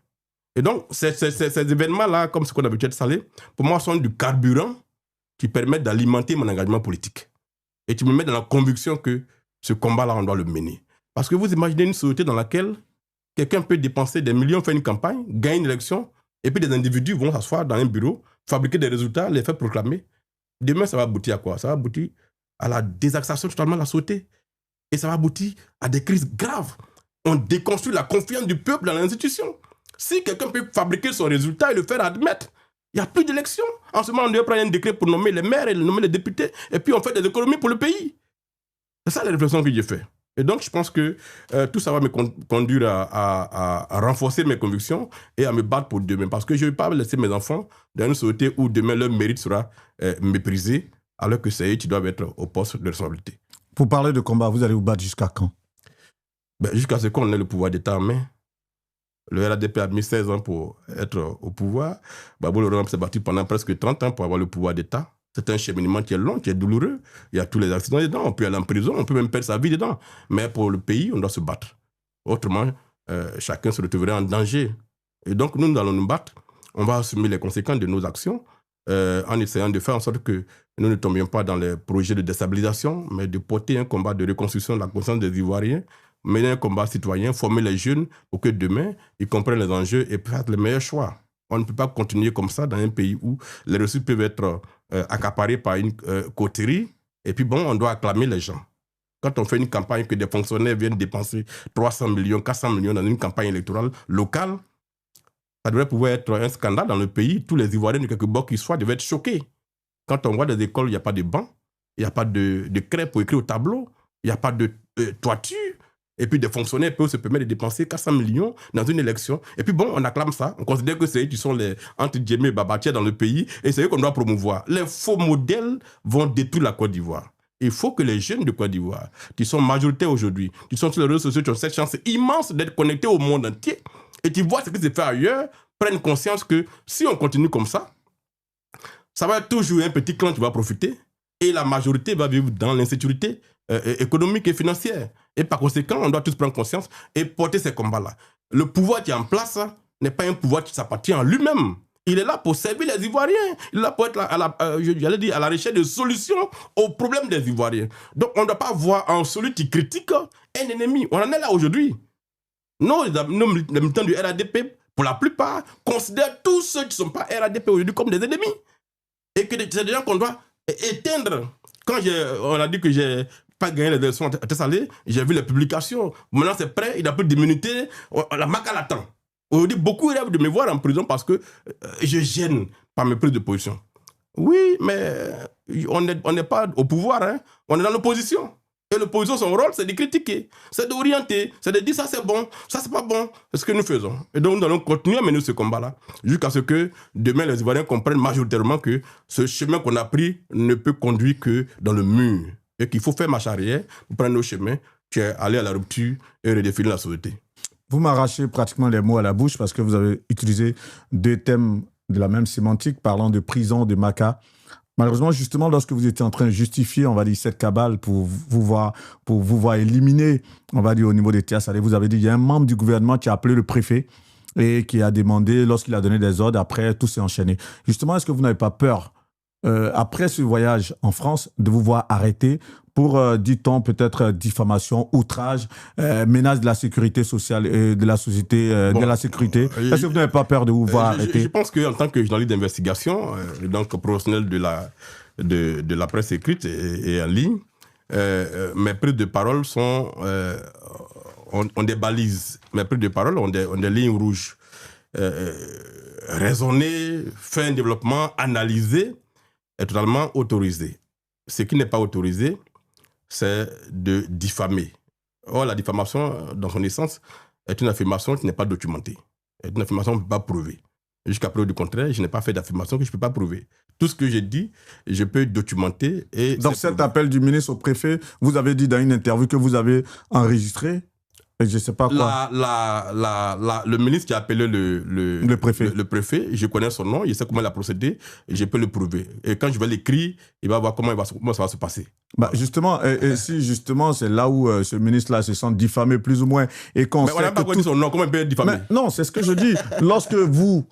Et donc, ces événements-là, comme ce qu'on a l'habitude de saler, pour moi, sont du carburant qui permettent d'alimenter mon engagement politique. Et qui me met dans la conviction que ce combat-là, on doit le mener. Parce que vous imaginez une société dans laquelle quelqu'un peut dépenser des millions, faire une campagne, gagner une élection, et puis des individus vont s'asseoir dans un bureau, fabriquer des résultats, les faire proclamer. Demain, ça va aboutir à quoi? Ça va aboutir à la désaxation totalement de la société. Et ça va aboutir à des crises graves. On déconstruit la confiance du peuple dans l'institution. Si quelqu'un peut fabriquer son résultat et le faire admettre, il n'y a plus d'élection. En ce moment, on doit prendre un décret pour nommer les maires et nommer les députés, et puis on fait des économies pour le pays. C'est ça les réflexions que j'ai faites. Et donc, je pense que tout ça va me conduire à renforcer mes convictions et à me battre pour demain. Parce que je ne vais pas laisser mes enfants dans une société où demain leur mérite sera méprisé, alors que c'est eux qui doivent être au poste de responsabilité. Pour parler de combat, vous allez vous battre jusqu'à quand? Jusqu'à ce qu'on ait le pouvoir d'État en main. Le RADP a mis 16 ans pour être au pouvoir. Babou Laurent s'est battu pendant presque 30 ans pour avoir le pouvoir d'État. C'est un cheminement qui est long, qui est douloureux. Il y a tous les accidents dedans. On peut aller en prison, on peut même perdre sa vie dedans. Mais pour le pays, on doit se battre. Autrement, chacun se retrouverait en danger. Et donc, nous allons nous battre. On va assumer les conséquences de nos actions en essayant de faire en sorte que nous ne tombions pas dans les projets de déstabilisation, mais de porter un combat de reconstruction de la conscience des Ivoiriens, mener un combat citoyen, former les jeunes pour que demain, ils comprennent les enjeux et fassent les meilleurs choix. On ne peut pas continuer comme ça dans un pays où les ressources peuvent être accaparées par une coterie. Et puis bon, on doit acclamer les gens. Quand on fait une campagne que des fonctionnaires viennent dépenser 300 millions, 400 millions dans une campagne électorale locale, ça devrait pouvoir être un scandale dans le pays. Tous les Ivoiriens de quelque bord qu'ils soient devaient être choqués. Quand on voit des écoles, il n'y a pas de bancs, il n'y a pas de craie pour écrire au tableau, il n'y a pas de toiture. Et puis des fonctionnaires peuvent se permettre de dépenser 400 millions dans une élection. Et puis bon, on acclame ça. On considère que c'est eux qui sont les entre-guillemets babatiers dans le pays. Et c'est eux qu'on doit promouvoir. Les faux modèles vont détruire la Côte d'Ivoire. Il faut que les jeunes de Côte d'Ivoire, qui sont majoritaires aujourd'hui, qui sont sur les réseaux sociaux, qui ont cette chance immense d'être connectés au monde entier, et qui voient ce qui se fait ailleurs, prennent conscience que si on continue comme ça, ça va être toujours un petit clan qui va profiter. Et la majorité va vivre dans l'insécurité économique et financière. Et par conséquent, on doit tous prendre conscience et porter ces combats-là. Le pouvoir qui est en place n'est pas un pouvoir qui s'appartient à lui-même. Il est là pour servir les Ivoiriens. Il est là pour être à la recherche de solutions aux problèmes des Ivoiriens. Donc, on ne doit pas voir en celui qui critique un ennemi. On en est là aujourd'hui. Nous, les militants du RADP, pour la plupart, considèrent tous ceux qui ne sont pas RADP aujourd'hui comme des ennemis. Et que c'est des gens qu'on doit éteindre. Quand on a dit que j'ai pas gagné les élections à Tessalé, j'ai vu les publications. Maintenant, c'est prêt, il n'a plus d'immunité. La MACA l'attend. Aujourd'hui, beaucoup rêvent de me voir en prison parce que je gêne par mes prises de position. Oui, mais on n'est pas au pouvoir, hein. On est dans l'opposition. Et l'opposition, son rôle, c'est de critiquer, c'est d'orienter, c'est de dire ça c'est bon, ça c'est pas bon. C'est ce que nous faisons. Et donc, nous allons continuer à mener ce combat-là jusqu'à ce que demain, les Ivoiriens comprennent majoritairement que ce chemin qu'on a pris ne peut conduire que dans le mur. Et qu'il faut faire marche arrière pour prendre nos chemins, qui est aller à la rupture et redéfinir la société. Vous m'arrachez pratiquement les mots à la bouche parce que vous avez utilisé deux thèmes de la même sémantique, parlant de prison, de MACA. Malheureusement, justement, lorsque vous étiez en train de justifier, on va dire, cette cabale pour vous voir éliminer, on va dire, au niveau des TSA, vous avez dit, il y a un membre du gouvernement qui a appelé le préfet et qui a demandé, lorsqu'il a donné des ordres, après, tout s'est enchaîné. Justement, est-ce que vous n'avez pas peur, après ce voyage en France, de vous voir arrêté pour, dit-on, peut-être diffamation, outrage, menace de la sécurité sociale et de la société, de la sécurité? Est-ce que vous n'avez pas peur de vous voir arrêté? Je pense qu'en tant que journaliste d'investigation, donc professionnel de la presse écrite et en ligne, mes prises de parole ont des balises. Mes prises de parole ont des lignes rouges. Raisonner, faire un développement, analyser est totalement autorisé. Ce qui n'est pas autorisé, c'est de diffamer. Or, la diffamation, dans son essence, est une affirmation qui n'est pas documentée. C'est une affirmation qu'on ne peut pas prouver. Jusqu'à preuve du contraire, je n'ai pas fait d'affirmation que je ne peux pas prouver. Tout ce que j'ai dit, je peux documenter. Et donc cet appel du ministre au préfet, vous avez dit dans une interview que vous avez enregistré, et je ne sais pas quoi. Le ministre qui a appelé le préfet. Le préfet, je connais son nom, je sais comment il a procédé, et je peux le prouver. Et quand je vais l'écrire, il va voir comment ça va se passer. Bah justement, et si justement c'est là où ce ministre-là se sent diffamé plus ou moins, et qu'on mais on n'a pas connu son nom, comment il peut être diffamé? Mais non, c'est ce que je dis. Lorsque vous...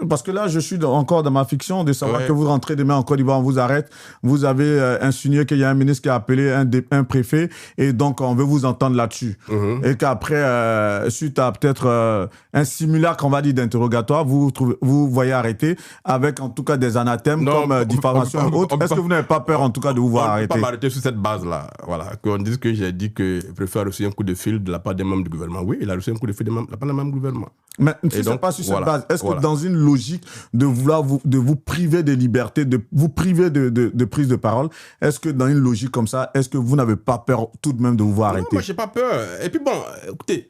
Parce que là, je suis encore dans ma fiction de savoir que vous rentrez demain en Côte d'Ivoire, on vous arrête. Vous avez insinué qu'il y a un ministre qui a appelé un préfet et donc on veut vous entendre là-dessus. Et qu'après, suite à peut-être un simulacre, on va dire, d'interrogatoire, vous voyez arrêter avec en tout cas des anathèmes comme diffamation et autres. Est-ce que vous n'avez pas peur en tout cas de vous voir arrêter? On ne peut pas m'arrêter sur cette base-là. Voilà. Qu'on dise que j'ai dit que le préfet a reçu un coup de fil de la part des membres du gouvernement. Oui, il a reçu un coup de fil de la part des membres du gouvernement. Mais si ce n'est pas sur cette base, est-ce que dans une logique de vouloir vous priver de liberté, de vous priver de prise de parole, est-ce que dans une logique comme ça, est-ce que vous n'avez pas peur tout de même de vous voir arrêter? Non, moi, je n'ai pas peur. Et puis bon, écoutez,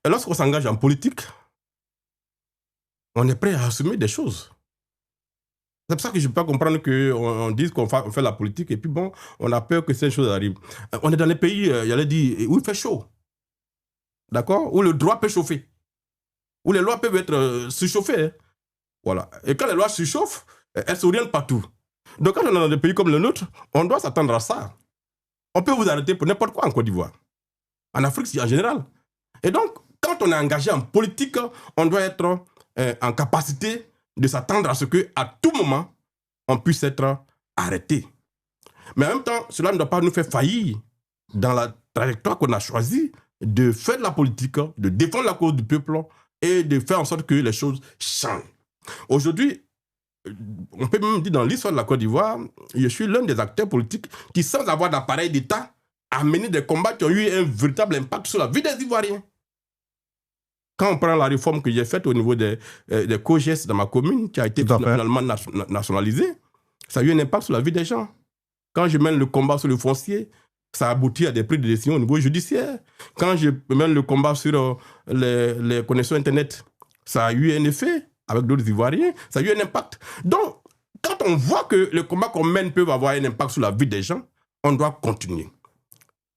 lorsqu'on s'engage en politique, on est prêt à assumer des choses. C'est pour ça que je ne peux pas comprendre qu'on dise qu'on fait la politique et puis bon, on a peur que ces choses arrivent. On est dans les pays, j'allais dire, où il fait chaud. D'accord? Où le droit peut chauffer. Où les lois peuvent être surchauffées. Hein. Voilà. Et quand les lois surchauffent, elles s'orientent partout. Donc quand on est dans des pays comme le nôtre, on doit s'attendre à ça. On peut vous arrêter pour n'importe quoi en Côte d'Ivoire. En Afrique, en général. Et donc, quand on est engagé en politique, on doit être en capacité de s'attendre à ce qu'à tout moment, on puisse être arrêté. Mais en même temps, cela ne doit pas nous faire faillir dans la trajectoire qu'on a choisie de faire de la politique, de défendre la cause du peuple et de faire en sorte que les choses changent. Aujourd'hui, on peut même dire dans l'histoire de la Côte d'Ivoire, je suis l'un des acteurs politiques qui, sans avoir d'appareil d'État, a mené des combats qui ont eu un véritable impact sur la vie des Ivoiriens. Quand on prend la réforme que j'ai faite au niveau des COGES dans ma commune, qui a été finalement nationalisée, ça a eu un impact sur la vie des gens. Quand je mène le combat sur le foncier, ça aboutit à des prises de décision au niveau judiciaire. Quand je mène le combat sur les connexions Internet, ça a eu un effet avec d'autres Ivoiriens, ça a eu un impact. Donc, quand on voit que le combat qu'on mène peut avoir un impact sur la vie des gens, on doit continuer.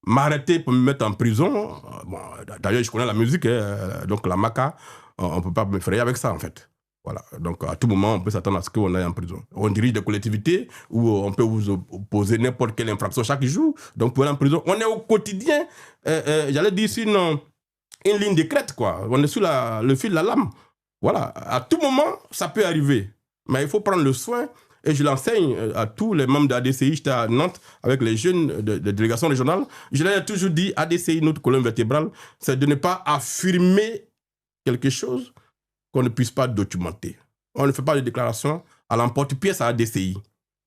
M'arrêter pour me mettre en prison, bon, d'ailleurs je connais la musique, donc la maca, on ne peut pas me frayer avec ça en fait. Voilà. Donc à tout moment, on peut s'attendre à ce qu'on aille en prison. On dirige des collectivités où on peut vous opposer n'importe quelle infraction chaque jour, donc pour aller en prison. On est au quotidien, j'allais dire, sur une ligne de crête, quoi. On est sur le fil de la lame. Voilà. À tout moment, ça peut arriver. Mais il faut prendre le soin. Et je l'enseigne à tous les membres de l'ADCI. J'étais à Nantes avec les jeunes de délégation régionale. Je leur ai toujours dit, ADCI, notre colonne vertébrale, c'est de ne pas affirmer quelque chose qu'on ne puisse pas documenter. On ne fait pas de déclaration à l'emporte-pièce à ADCI.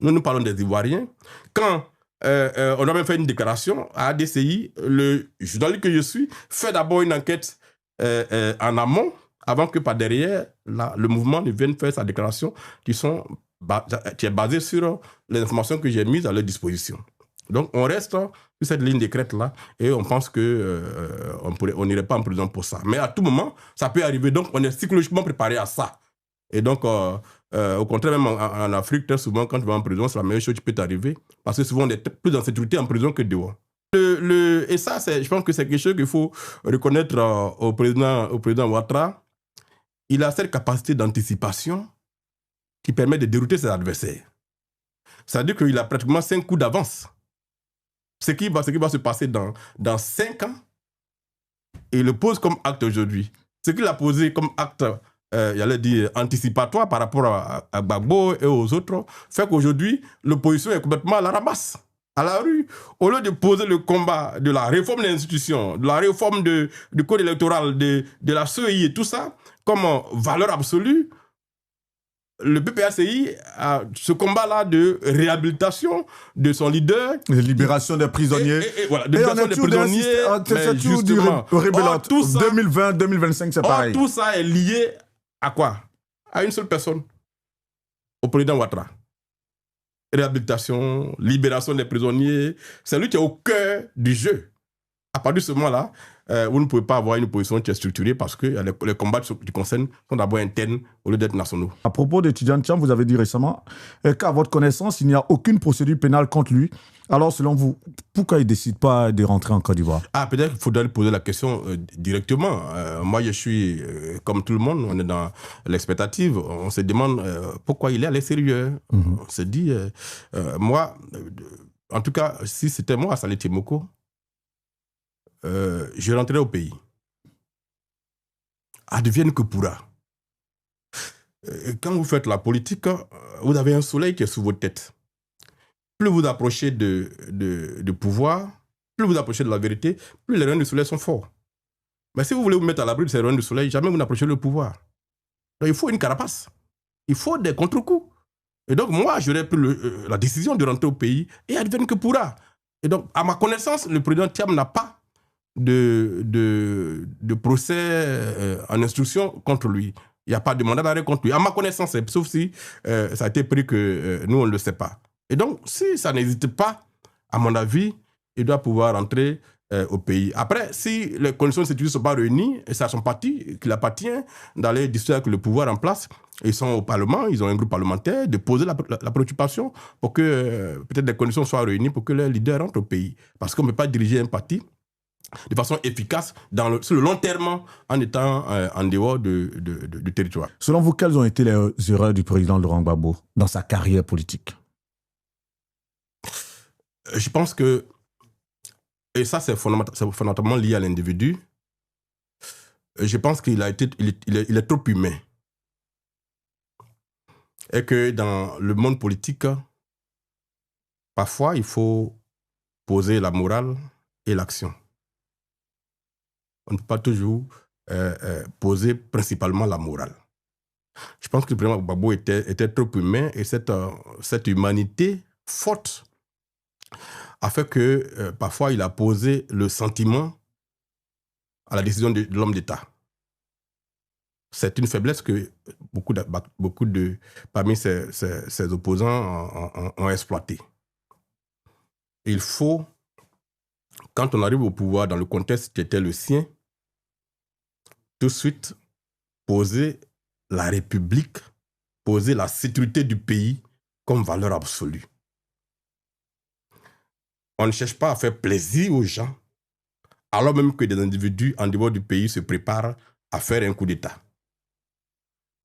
Nous parlons des Ivoiriens. Quand on a même fait une déclaration à ADCI, le journaliste que je suis fait d'abord une enquête en amont, avant que par derrière, le mouvement ne vienne faire sa déclaration qui est basée sur les informations que j'ai mises à leur disposition. Donc, on reste sur cette ligne de crête-là et on pense qu'on n'irait pas en prison pour ça. Mais à tout moment, ça peut arriver. Donc, on est psychologiquement préparé à ça. Et donc, au contraire, même en Afrique, très souvent, quand tu vas en prison, c'est la meilleure chose qui peut t'arriver. Parce que souvent, on est plus en sécurité en prison que dehors. Et ça, je pense que c'est quelque chose qu'il faut reconnaître au président Ouattara. Il a cette capacité d'anticipation qui permet de dérouter ses adversaires. C'est-à-dire qu'il a pratiquement 5 coups d'avance. Ce qui va se passer dans 5 ans, et il le pose comme acte aujourd'hui. ce qu'il a posé comme acte, j'allais dire, anticipatoire par rapport à Gbagbo et aux autres, fait qu'aujourd'hui, l'opposition est complètement à la ramasse, à la rue. Au lieu de poser le combat de la réforme des institutions, de la réforme du code électoral, de la CEI et tout ça, comme valeur absolue, le PPACI a ce combat-là de réhabilitation de son leader. De libération des prisonniers. Et voilà, de libération des prisonniers. C'est toujours du rébellat. 2020-2025, c'est pareil. Tout ça est lié à quoi? À une seule personne. Au président Ouattara. Réhabilitation, libération des prisonniers. C'est lui qui est au cœur du jeu. À partir de ce moment-là, vous ne pouvez pas avoir une opposition qui est structurée parce que les combats qui concernent sont d'abord internes au lieu d'être nationaux. À propos de Tidjane Thiam, vous avez dit récemment qu'à votre connaissance, il n'y a aucune procédure pénale contre lui. Alors, selon vous, pourquoi il ne décide pas de rentrer en Côte d'Ivoire? Peut-être qu'il faudrait lui poser la question directement. Moi, je suis, comme tout le monde, on est dans l'expectative. On se demande pourquoi il est à l'extérieur. On se dit, moi, en tout cas, si c'était moi, Saleh Tiemoko, je rentrerai au pays. Advienne que pourra. Quand vous faites la politique, vous avez un soleil qui est sous votre tête. Plus vous approchez de pouvoir, plus vous approchez de la vérité, plus les rayons du soleil sont forts. Mais si vous voulez vous mettre à l'abri de ces rayons du soleil, jamais vous n'approchez le pouvoir. Donc il faut une carapace. Il faut des contre-coups. Et donc moi, j'aurais pris la décision de rentrer au pays et advienne que pourra. Et donc, à ma connaissance, le président Thiam n'a pas de procès en instruction contre lui. Il n'y a pas de mandat d'arrêt contre lui. À ma connaissance, sauf si ça a été pris que nous, on ne le sait pas. Et donc, si ça n'hésite pas, à mon avis, il doit pouvoir rentrer au pays. Après, si les conditions de sécurité ne sont pas réunies, et c'est à son parti qu'il appartient d'aller discuter avec le pouvoir en place. Ils sont au Parlement, ils ont un groupe parlementaire, de poser la préoccupation pour que peut-être les conditions soient réunies pour que les leaders rentrent au pays. Parce qu'on ne peut pas diriger un parti de façon efficace sur le long terme en étant en dehors du territoire. Selon vous, quelles ont été les erreurs du président Laurent Gbagbo dans sa carrière politique? Je pense que, et ça c'est fondamentalement lié à l'individu, je pense qu'il il est trop humain. Et que dans le monde politique, parfois il faut poser la morale et l'action. On ne peut pas toujours poser principalement la morale. Je pense que le président Gbagbo était trop humain et cette humanité forte a fait que parfois il a posé le sentiment à la décision de l'homme d'État. C'est une faiblesse que beaucoup parmi ses opposants ont exploité. Il faut, quand on arrive au pouvoir dans le contexte qui était le sien, tout de suite poser la République, poser la sécurité du pays comme valeur absolue. On ne cherche pas à faire plaisir aux gens, alors même que des individus en dehors du pays se préparent à faire un coup d'État.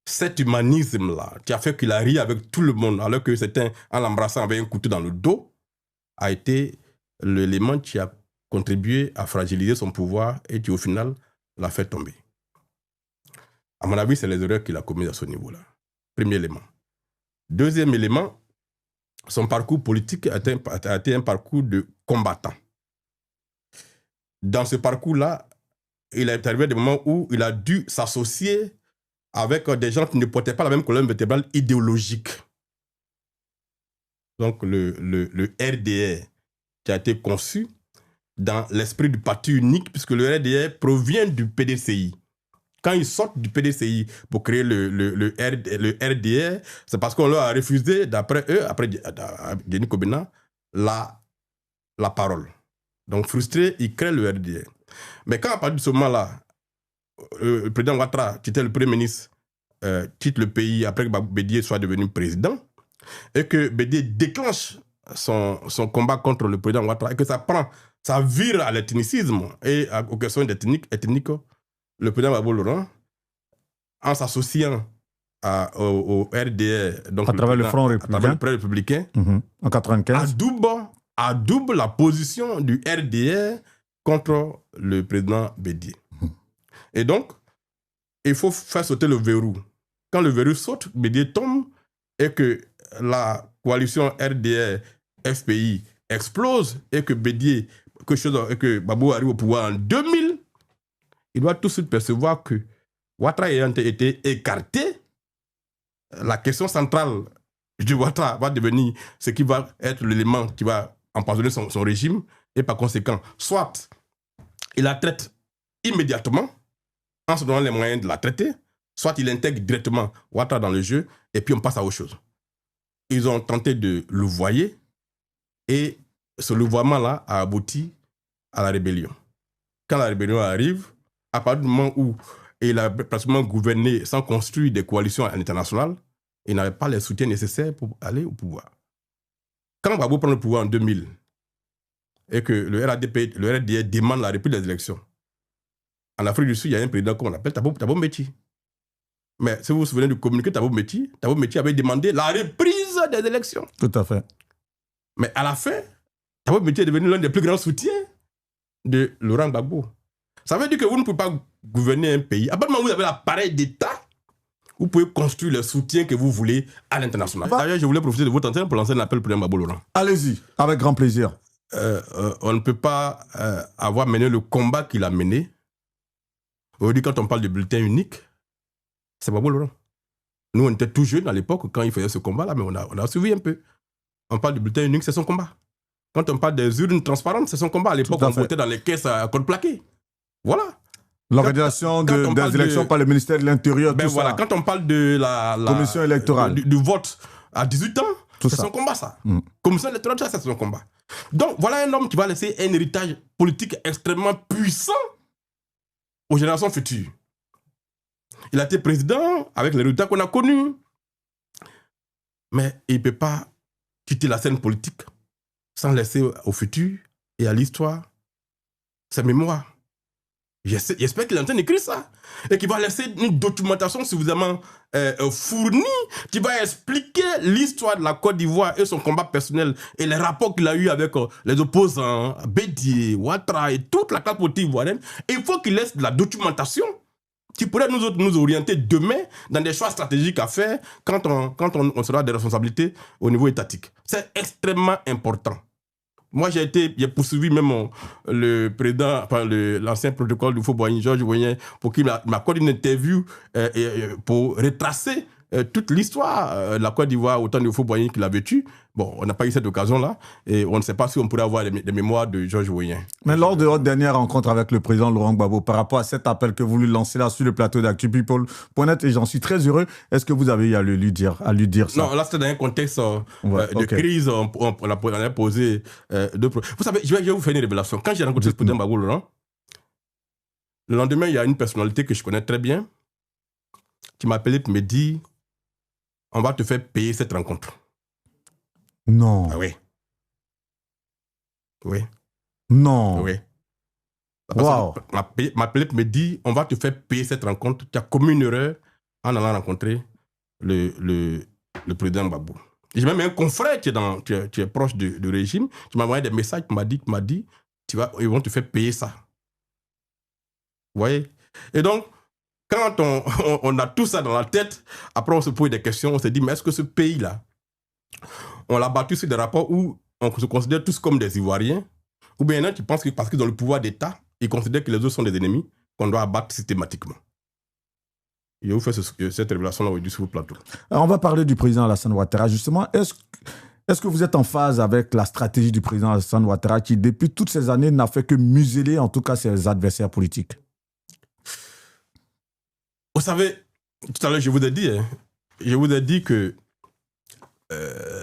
Cet humanisme-là, qui a fait qu'il a ri avec tout le monde, alors que certains, en l'embrassant, avaient un couteau dans le dos, a été l'élément qui a contribué à fragiliser son pouvoir et qui, au final, l'a fait tomber. À mon avis, c'est les erreurs qu'il a commises à ce niveau-là. Premier élément. Deuxième élément, son parcours politique a été un parcours de combattant. Dans ce parcours-là, il est arrivé des moments où il a dû s'associer avec des gens qui ne portaient pas la même colonne vertébrale idéologique. Donc le RDR qui a été conçu dans l'esprit du parti unique, puisque le RDR provient du PDCI. Quand ils sortent du PDCI pour créer le RDR, c'est parce qu'on leur a refusé, d'après eux, après Denis Kobena, la parole. Donc frustré, ils créent le RDR. Mais quand à partir de ce moment-là, le président Ouattara, qui était le premier ministre, quitte le pays après que Bédié soit devenu président, et que Bédié déclenche son combat contre le président Ouattara, et que ça vire à l'ethnicisme et aux questions ethniques, le président Gbagbo Laurent, en s'associant au RDR, donc à travers le Front républicain, en 1995, adoube la position du RDR contre le président Bédié. Et donc, il faut faire sauter le verrou. Quand le verrou saute, Bédié tombe et que la coalition RDR-FPI explose et que Bédié, et que Gbagbo arrive au pouvoir en 2000, il doit tout de suite percevoir que Ouattara ayant été écarté, la question centrale du Ouattara va devenir ce qui va être l'élément qui va empoisonner son régime, et par conséquent, soit il la traite immédiatement en se donnant les moyens de la traiter, soit il intègre directement Ouattara dans le jeu et puis on passe à autre chose. Ils ont tenté de louvoyer et ce louvoiement-là a abouti à la rébellion. Quand la rébellion arrive, à partir du moment où il a pratiquement gouverné sans construire des coalitions internationales, il n'avait pas les soutiens nécessaires pour aller au pouvoir. Quand Gbagbo prend le pouvoir en 2000 et que le RDR demande la reprise des élections, en Afrique du Sud, il y a un président qu'on appelle Thabo Mbeki. Mais si vous vous souvenez du communiqué Thabo Mbeki avait demandé la reprise des élections. Tout à fait. Mais à la fin, Thabo Mbeki est devenu l'un des plus grands soutiens de Laurent Gbagbo. Ça veut dire que vous ne pouvez pas gouverner un pays. À partir du moment où vous avez l'appareil d'État, vous pouvez construire le soutien que vous voulez à l'international. D'ailleurs, je voulais profiter de votre antenne pour lancer un appel pour Gbagbo Laurent. Allez-y, avec grand plaisir. On ne peut pas avoir mené le combat qu'il a mené. Aujourd'hui, quand on parle de bulletin unique, c'est Gbagbo Laurent. Nous, on était tout jeunes à l'époque quand il faisait ce combat-là, mais on a suivi un peu. On parle de bulletin unique, c'est son combat. Quand on parle des urnes transparentes, c'est son combat. À l'époque, on votait dans les caisses à code plaqué. Voilà. L'organisation des élections par le ministère de l'Intérieur, tout voilà. ça. Quand on parle de la commission électorale, du vote à 18 ans, c'est son combat, ça. Commission électorale, ça, c'est son combat. Donc, voilà un homme qui va laisser un héritage politique extrêmement puissant aux générations futures. Il a été président avec les résultats qu'on a connus. Mais il ne peut pas quitter la scène politique sans laisser au futur et à l'histoire sa mémoire. J'espère qu'il est en train d'écrire ça et qu'il va laisser une documentation suffisamment fournie qui va expliquer l'histoire de la Côte d'Ivoire et son combat personnel et les rapports qu'il a eu avec les opposants, Bédié, Ouattara et toute la classe politique ivoirienne. Et il faut qu'il laisse de la documentation qui pourrait nous orienter demain dans des choix stratégiques à faire quand on sera des responsabilités au niveau étatique. C'est extrêmement important. Moi, j'ai poursuivi même le président, l'ancien protocole du Faux-Boigny, Georges Weah, pour qu'il m'accorde une interview pour retracer toute l'histoire de la Côte d'Ivoire au temps du Faux-Boigny qu'il a vécu. Bon, on n'a pas eu cette occasion-là et on ne sait pas si on pourrait avoir des mémoires de Georges Weah. Mais lors de votre dernière rencontre avec le président Laurent Gbagbo, par rapport à cet appel que vous lui lancez là sur le plateau d'ActuPeople.net, et j'en suis très heureux, est-ce que vous avez eu à lui dire ça? Non, là c'était dans un contexte de crise, on a posé deux problèmes. Vous savez, je vais vous faire une révélation. Quand j'ai rencontré le président Gbagbo Laurent, le lendemain, il y a une personnalité que je connais très bien qui m'a appelé pour me dire « On va te faire payer cette rencontre ». Non. Ah oui. Oui. Non. Oui. Wow. M'a appelé pour me dire on va te faire payer cette rencontre. Tu as commis une erreur en allant rencontrer le président Gbagbo. J'ai même un confrère qui est proche du régime qui m'a envoyé des messages qui m'a dit ils vont te faire payer ça. Vous voyez? Et donc, quand on a tout ça dans la tête, après on se pose des questions, on se dit mais est-ce que ce pays-là, on l'a battu sur des rapports où on se considère tous comme des Ivoiriens, ou bien il y en a qui pensent que parce qu'ils ont le pouvoir d'État, ils considèrent que les autres sont des ennemis, qu'on doit abattre systématiquement. Je vous fais cette révélation-là aujourd'hui sur le plateau. Alors on va parler du président Alassane Ouattara. Justement, est-ce que vous êtes en phase avec la stratégie du président Alassane Ouattara qui, depuis toutes ces années, n'a fait que museler en tout cas ses adversaires politiques? Vous savez, tout à l'heure, je vous ai dit que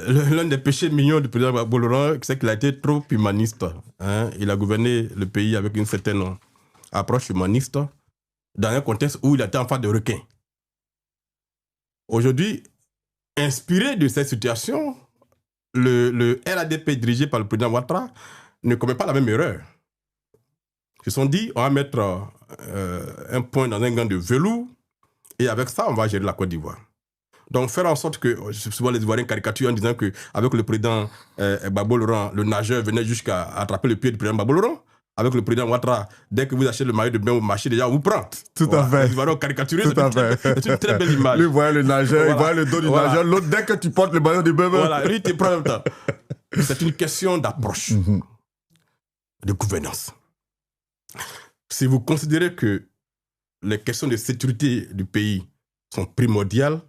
l'un des péchés mignons du président Gbagbo Laurent, c'est qu'il a été trop humaniste. Hein? Il a gouverné le pays avec une certaine approche humaniste dans un contexte où il était en face de requins. Aujourd'hui, inspiré de cette situation, le RADP dirigé par le président Ouattara ne commet pas la même erreur. Ils se sont dit, on va mettre un point dans un gant de velours et avec ça, on va gérer la Côte d'Ivoire. Donc, faire en sorte que, souvent les Ivoiriens caricaturent en disant qu'avec le président Gbagbo Laurent, le nageur venait jusqu'à attraper le pied du président Gbagbo Laurent. avec le président Ouattara, dès que vous achetez le maillot de bain au marché, déjà, on vous prend. Tout à fait. Les Ivoiriens caricaturés, Tout à fait. C'est une très belle image. Lui, il voit le nageur, il voit le dos du nageur. L'autre, dès que tu portes le maillot de bain, voilà, lui, il te prend en même temps. C'est une question d'approche, de gouvernance. Si vous considérez que les questions de sécurité du pays sont primordiales,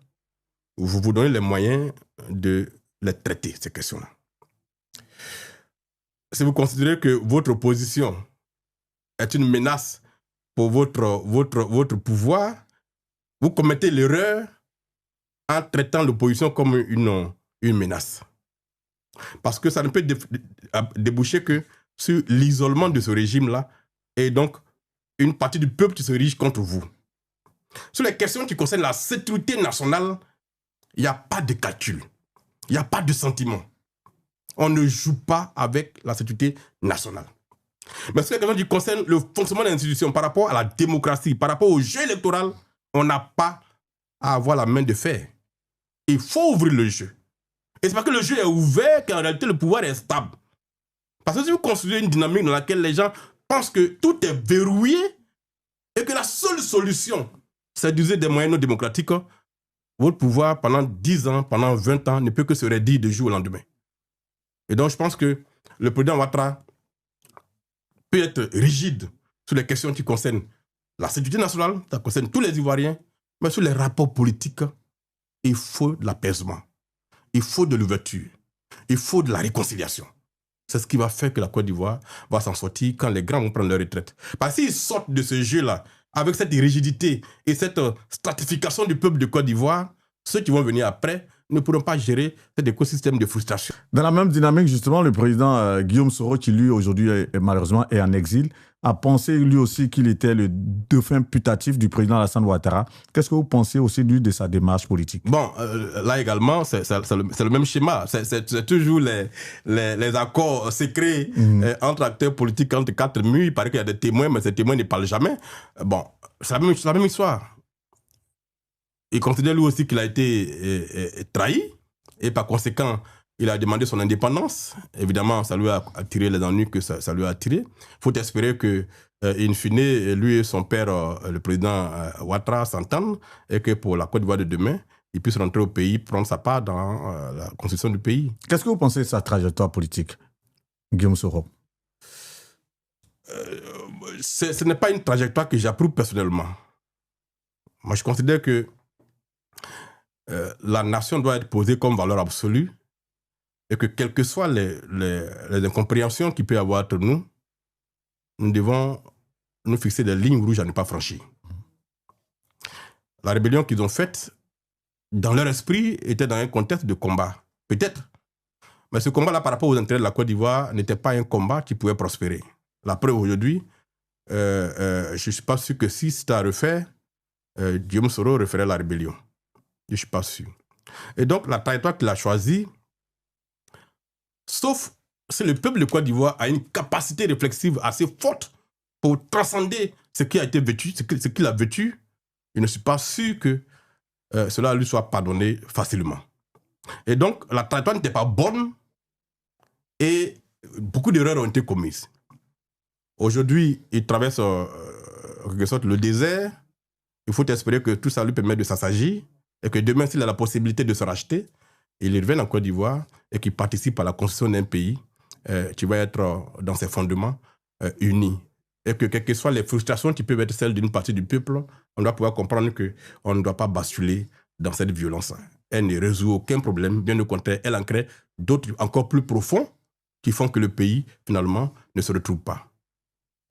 vous vous donnez les moyens de les traiter, ces questions-là. Si vous considérez que votre opposition est une menace pour votre pouvoir, vous commettez l'erreur en traitant l'opposition comme une menace. Parce que ça ne peut déboucher que sur l'isolement de ce régime-là, et donc une partie du peuple qui se dirige contre vous. Sur les questions qui concernent la sécurité nationale, il n'y a pas de calcul, il n'y a pas de sentiment. On ne joue pas avec la sécurité nationale. Mais sur les questions qui concernent le fonctionnement des institutions par rapport à la démocratie, par rapport au jeu électoral, on n'a pas à avoir la main de fer. Il faut ouvrir le jeu. Et c'est parce que le jeu est ouvert qu'en réalité le pouvoir est stable. Parce que si vous construisez une dynamique dans laquelle les gens pensent que tout est verrouillé et que la seule solution, c'est d'user des moyens non démocratiques, votre pouvoir pendant 10 ans, pendant 20 ans, ne peut que se réduire de jour au lendemain. Et donc je pense que le président Ouattara peut être rigide sur les questions qui concernent la sécurité nationale, ça concerne tous les Ivoiriens, mais sur les rapports politiques, il faut de l'apaisement, il faut de l'ouverture, il faut de la réconciliation. C'est ce qui va faire que la Côte d'Ivoire va s'en sortir quand les grands vont prendre leur retraite. Parce qu'ils sortent de ce jeu-là, avec cette rigidité et cette stratification du peuple de Côte d'Ivoire, ceux qui vont venir après ne pourront pas gérer cet écosystème de frustration. Dans la même dynamique, justement, le président Guillaume Soro, qui lui, aujourd'hui, malheureusement, est en exil, a pensé lui aussi qu'il était le dauphin putatif du président Alassane Ouattara. Qu'est-ce que vous pensez aussi, lui, de sa démarche politique? Bon, là également, c'est le même schéma. C'est toujours les accords secrets entre acteurs politiques, entre quatre murs. Il paraît qu'il y a des témoins, mais ces témoins ne parlent jamais. Bon, c'est la même histoire. Il considère lui aussi qu'il a été trahi, et par conséquent, il a demandé son indépendance. Évidemment, ça lui a attiré les ennuis que ça lui a attiré. Il faut espérer que, in fine, lui et son père, le président Ouattara, s'entendent, et que pour la Côte d'Ivoire de demain, il puisse rentrer au pays, prendre sa part dans la construction du pays. Qu'est-ce que vous pensez de sa trajectoire politique, Guillaume Soro? Ce n'est pas une trajectoire que j'approuve personnellement. Moi, je considère que la nation doit être posée comme valeur absolue, et que quelles que soient les incompréhensions qu'il peut y avoir entre nous, nous devons nous fixer des lignes rouges à ne pas franchir. La rébellion qu'ils ont faite, dans leur esprit, était dans un contexte de combat. Peut-être. Mais ce combat-là, par rapport aux intérêts de la Côte d'Ivoire, n'était pas un combat qui pouvait prospérer. La preuve aujourd'hui, je ne suis pas sûr que si c'était à refaire, Guillaume Soro referait la rébellion. Je ne suis pas sûr. Et donc, la trajectoire qu'il a choisie, sauf si le peuple de Côte d'Ivoire a une capacité réflexive assez forte pour transcender ce qui a été vécu, ce qu'il a vécu, je ne suis pas sûr que cela lui soit pardonné facilement. Et donc, la trajectoire n'était pas bonne et beaucoup d'erreurs ont été commises. Aujourd'hui, il traverse en quelque sorte le désert. Il faut espérer que tout ça lui permet de s'assagir et que demain, s'il a la possibilité de se racheter, il revienne en Côte d'Ivoire et qu'il participe à la construction d'un pays qui va être dans ses fondements unis. Et que quelles que soient les frustrations qui peuvent être celles d'une partie du peuple, on doit pouvoir comprendre qu'on ne doit pas basculer dans cette violence. Elle ne résout aucun problème, bien au contraire, elle en crée d'autres encore plus profonds qui font que le pays, finalement, ne se retrouve pas.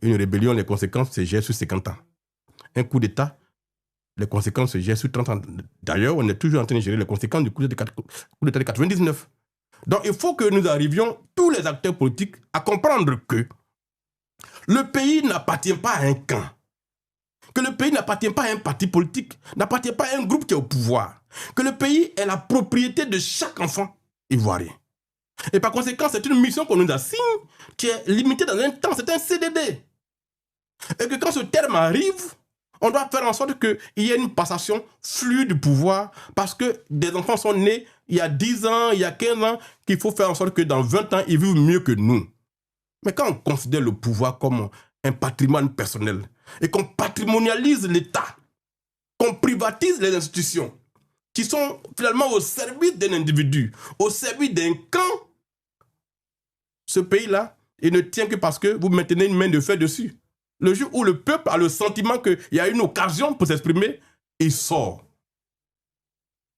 Une rébellion, les conséquences se gèrent sur 50 ans. Un coup d'État, les conséquences se gèrent sur 30 ans. D'ailleurs, on est toujours en train de gérer les conséquences du coup d'État de 99. Donc, il faut que nous arrivions, tous les acteurs politiques, à comprendre que le pays n'appartient pas à un camp. Que le pays n'appartient pas à un parti politique, n'appartient pas à un groupe qui est au pouvoir. Que le pays est la propriété de chaque enfant ivoirien. Et par conséquent, c'est une mission qu'on nous assigne qui est limitée dans un temps, c'est un CDD. Et que quand ce terme arrive, on doit faire en sorte qu'il y ait une passation fluide du pouvoir parce que des enfants sont nés il y a 10 ans, il y a 15 ans, qu'il faut faire en sorte que dans 20 ans, ils vivent mieux que nous. Mais quand on considère le pouvoir comme un patrimoine personnel et qu'on patrimonialise l'État, qu'on privatise les institutions qui sont finalement au service d'un individu, au service d'un camp, ce pays-là, il ne tient que parce que vous maintenez une main de fer dessus. Le jour où le peuple a le sentiment qu'il y a une occasion pour s'exprimer, il sort.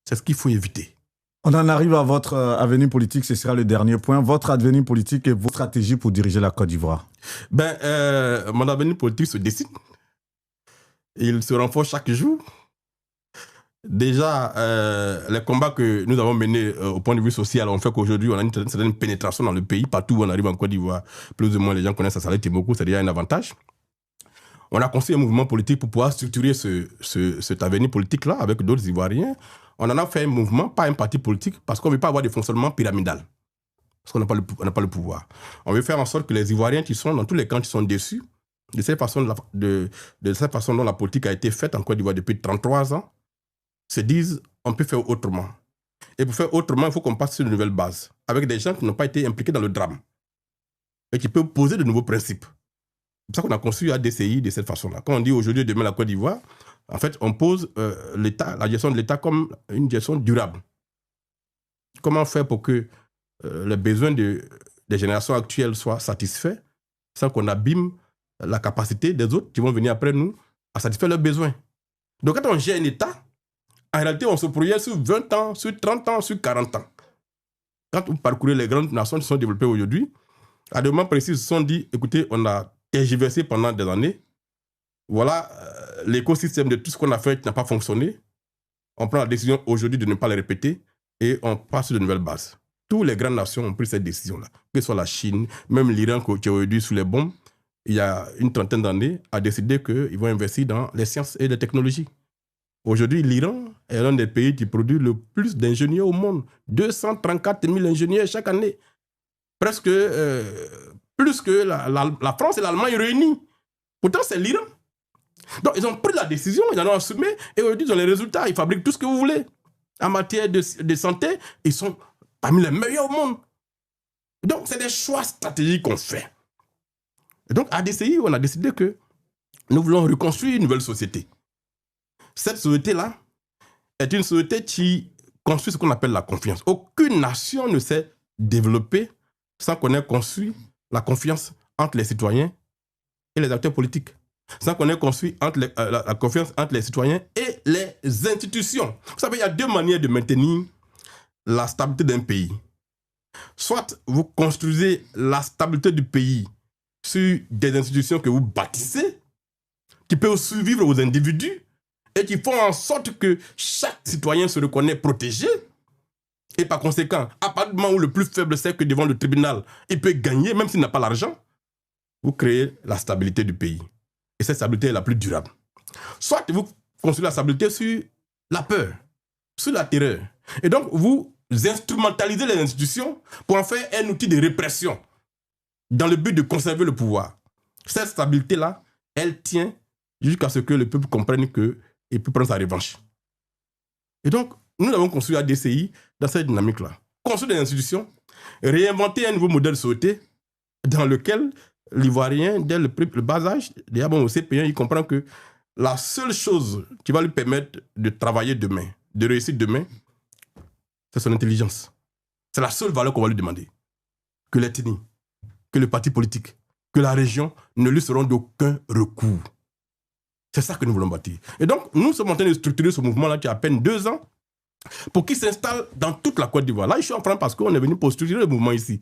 C'est ce qu'il faut éviter. On en arrive à votre avenir politique, ce sera le dernier point. Votre avenir politique et vos stratégies pour diriger la Côte d'Ivoire. Mon avenir politique se dessine. Il se renforce chaque jour. Déjà, les combats que nous avons menés au point de vue social ont fait qu'aujourd'hui, on a une certaine pénétration dans le pays. Partout où on arrive en Côte d'Ivoire, plus ou moins les gens connaissent Assalé Timokou, c'est déjà un avantage. On a construit un mouvement politique pour pouvoir structurer cet avenir politique-là avec d'autres Ivoiriens. On en a fait un mouvement, pas un parti politique, parce qu'on ne veut pas avoir des fonctionnements pyramidal. Parce qu'on n'a pas le pouvoir. On veut faire en sorte que les Ivoiriens qui sont dans tous les camps, qui sont déçus de cette façon dont la politique a été faite en Côte d'Ivoire depuis 33 ans, se disent on peut faire autrement. Et pour faire autrement, il faut qu'on passe sur de nouvelles bases, avec des gens qui n'ont pas été impliqués dans le drame et qui peuvent poser de nouveaux principes. C'est pour ça qu'on a construit ADCI de cette façon-là. Quand on dit aujourd'hui, demain, la Côte d'Ivoire, en fait, on pose la gestion de l'État comme une gestion durable. Comment faire pour que les besoins des générations actuelles soient satisfaits sans qu'on abîme la capacité des autres qui vont venir après nous à satisfaire leurs besoins. Donc quand on gère un État, en réalité, on se projette sur 20 ans, sur 30 ans, sur 40 ans. Quand on parcourt les grandes nations qui sont développées aujourd'hui, à des moments précis, ils se sont dit, écoutez, on a tergiversé pendant des années. Voilà l'écosystème de tout ce qu'on a fait qui n'a pas fonctionné. On prend la décision aujourd'hui de ne pas le répéter et on passe sur de nouvelles bases. Toutes les grandes nations ont pris cette décision-là. Que ce soit la Chine, même l'Iran qui est aujourd'hui sous les bombes, il y a une trentaine d'années, a décidé qu'ils vont investir dans les sciences et les technologies. Aujourd'hui, l'Iran est l'un des pays qui produit le plus d'ingénieurs au monde. 234 000 ingénieurs chaque année. Presque plus que la France et l'Allemagne réunis. Pourtant, c'est l'Iran. Donc, ils ont pris la décision, ils en ont assumé, et aujourd'hui, ils ont les résultats. Ils fabriquent tout ce que vous voulez. En matière de santé, ils sont parmi les meilleurs au monde. Donc, c'est des choix stratégiques qu'on fait. Et donc, à DCI, on a décidé que nous voulons reconstruire une nouvelle société. Cette société-là est une société qui construit ce qu'on appelle la confiance. Aucune nation ne s'est développée sans qu'on ait construit la confiance entre les citoyens et les acteurs politiques. Sans qu'on ait construit la confiance entre les citoyens et les institutions. Vous savez, il y a deux manières de maintenir la stabilité d'un pays. Soit vous construisez la stabilité du pays sur des institutions que vous bâtissez, qui peuvent survivre aux individus et qui font en sorte que chaque citoyen se reconnaît protégé. Et par conséquent, à partir du moment où le plus faible sait que devant le tribunal, il peut gagner, même s'il n'a pas l'argent, vous créez la stabilité du pays. Et cette stabilité est la plus durable. Soit vous construisez la stabilité sur la peur, sur la terreur. Et donc, vous instrumentalisez les institutions pour en faire un outil de répression dans le but de conserver le pouvoir. Cette stabilité-là, elle tient jusqu'à ce que le peuple comprenne qu'il peut prendre sa revanche. Et donc, nous avons construit ADCI dans cette dynamique-là. Construire des institutions, réinventer un nouveau modèle de société dans lequel l'Ivoirien, dès le bas âge, déjà bon, au CP1, il comprend que la seule chose qui va lui permettre de travailler demain, de réussir demain, c'est son intelligence. C'est la seule valeur qu'on va lui demander. Que l'ethnie, que le parti politique, que la région ne lui seront d'aucun recours. C'est ça que nous voulons bâtir. Et donc, nous sommes en train de structurer ce mouvement-là qui a à peine 2 ans pour qu'il s'installe dans toute la Côte d'Ivoire. Là, je suis en France parce qu'on est venu pour structurer le mouvement ici.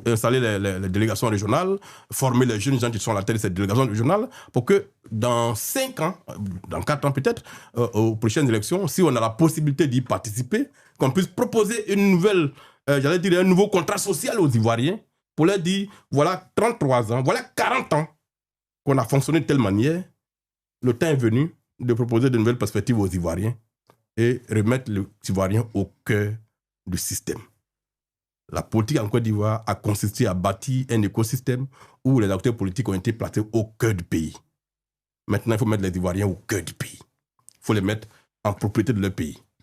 Installer les délégations régionales, former les jeunes gens qui sont à la tête de cette délégation régionale pour que dans 5 ans, dans 4 ans peut-être, aux prochaines élections, si on a la possibilité d'y participer, qu'on puisse proposer une nouvelle, un nouveau contrat social aux Ivoiriens pour leur dire, voilà 33 ans, voilà 40 ans qu'on a fonctionné de telle manière, le temps est venu de proposer de nouvelles perspectives aux Ivoiriens et remettre les Ivoiriens au cœur du système. La politique en Côte d'Ivoire a consisté à bâtir un écosystème où les acteurs politiques ont été placés au cœur du pays. Maintenant, il faut mettre les Ivoiriens au cœur du pays. Il faut les mettre en propriété de leur pays.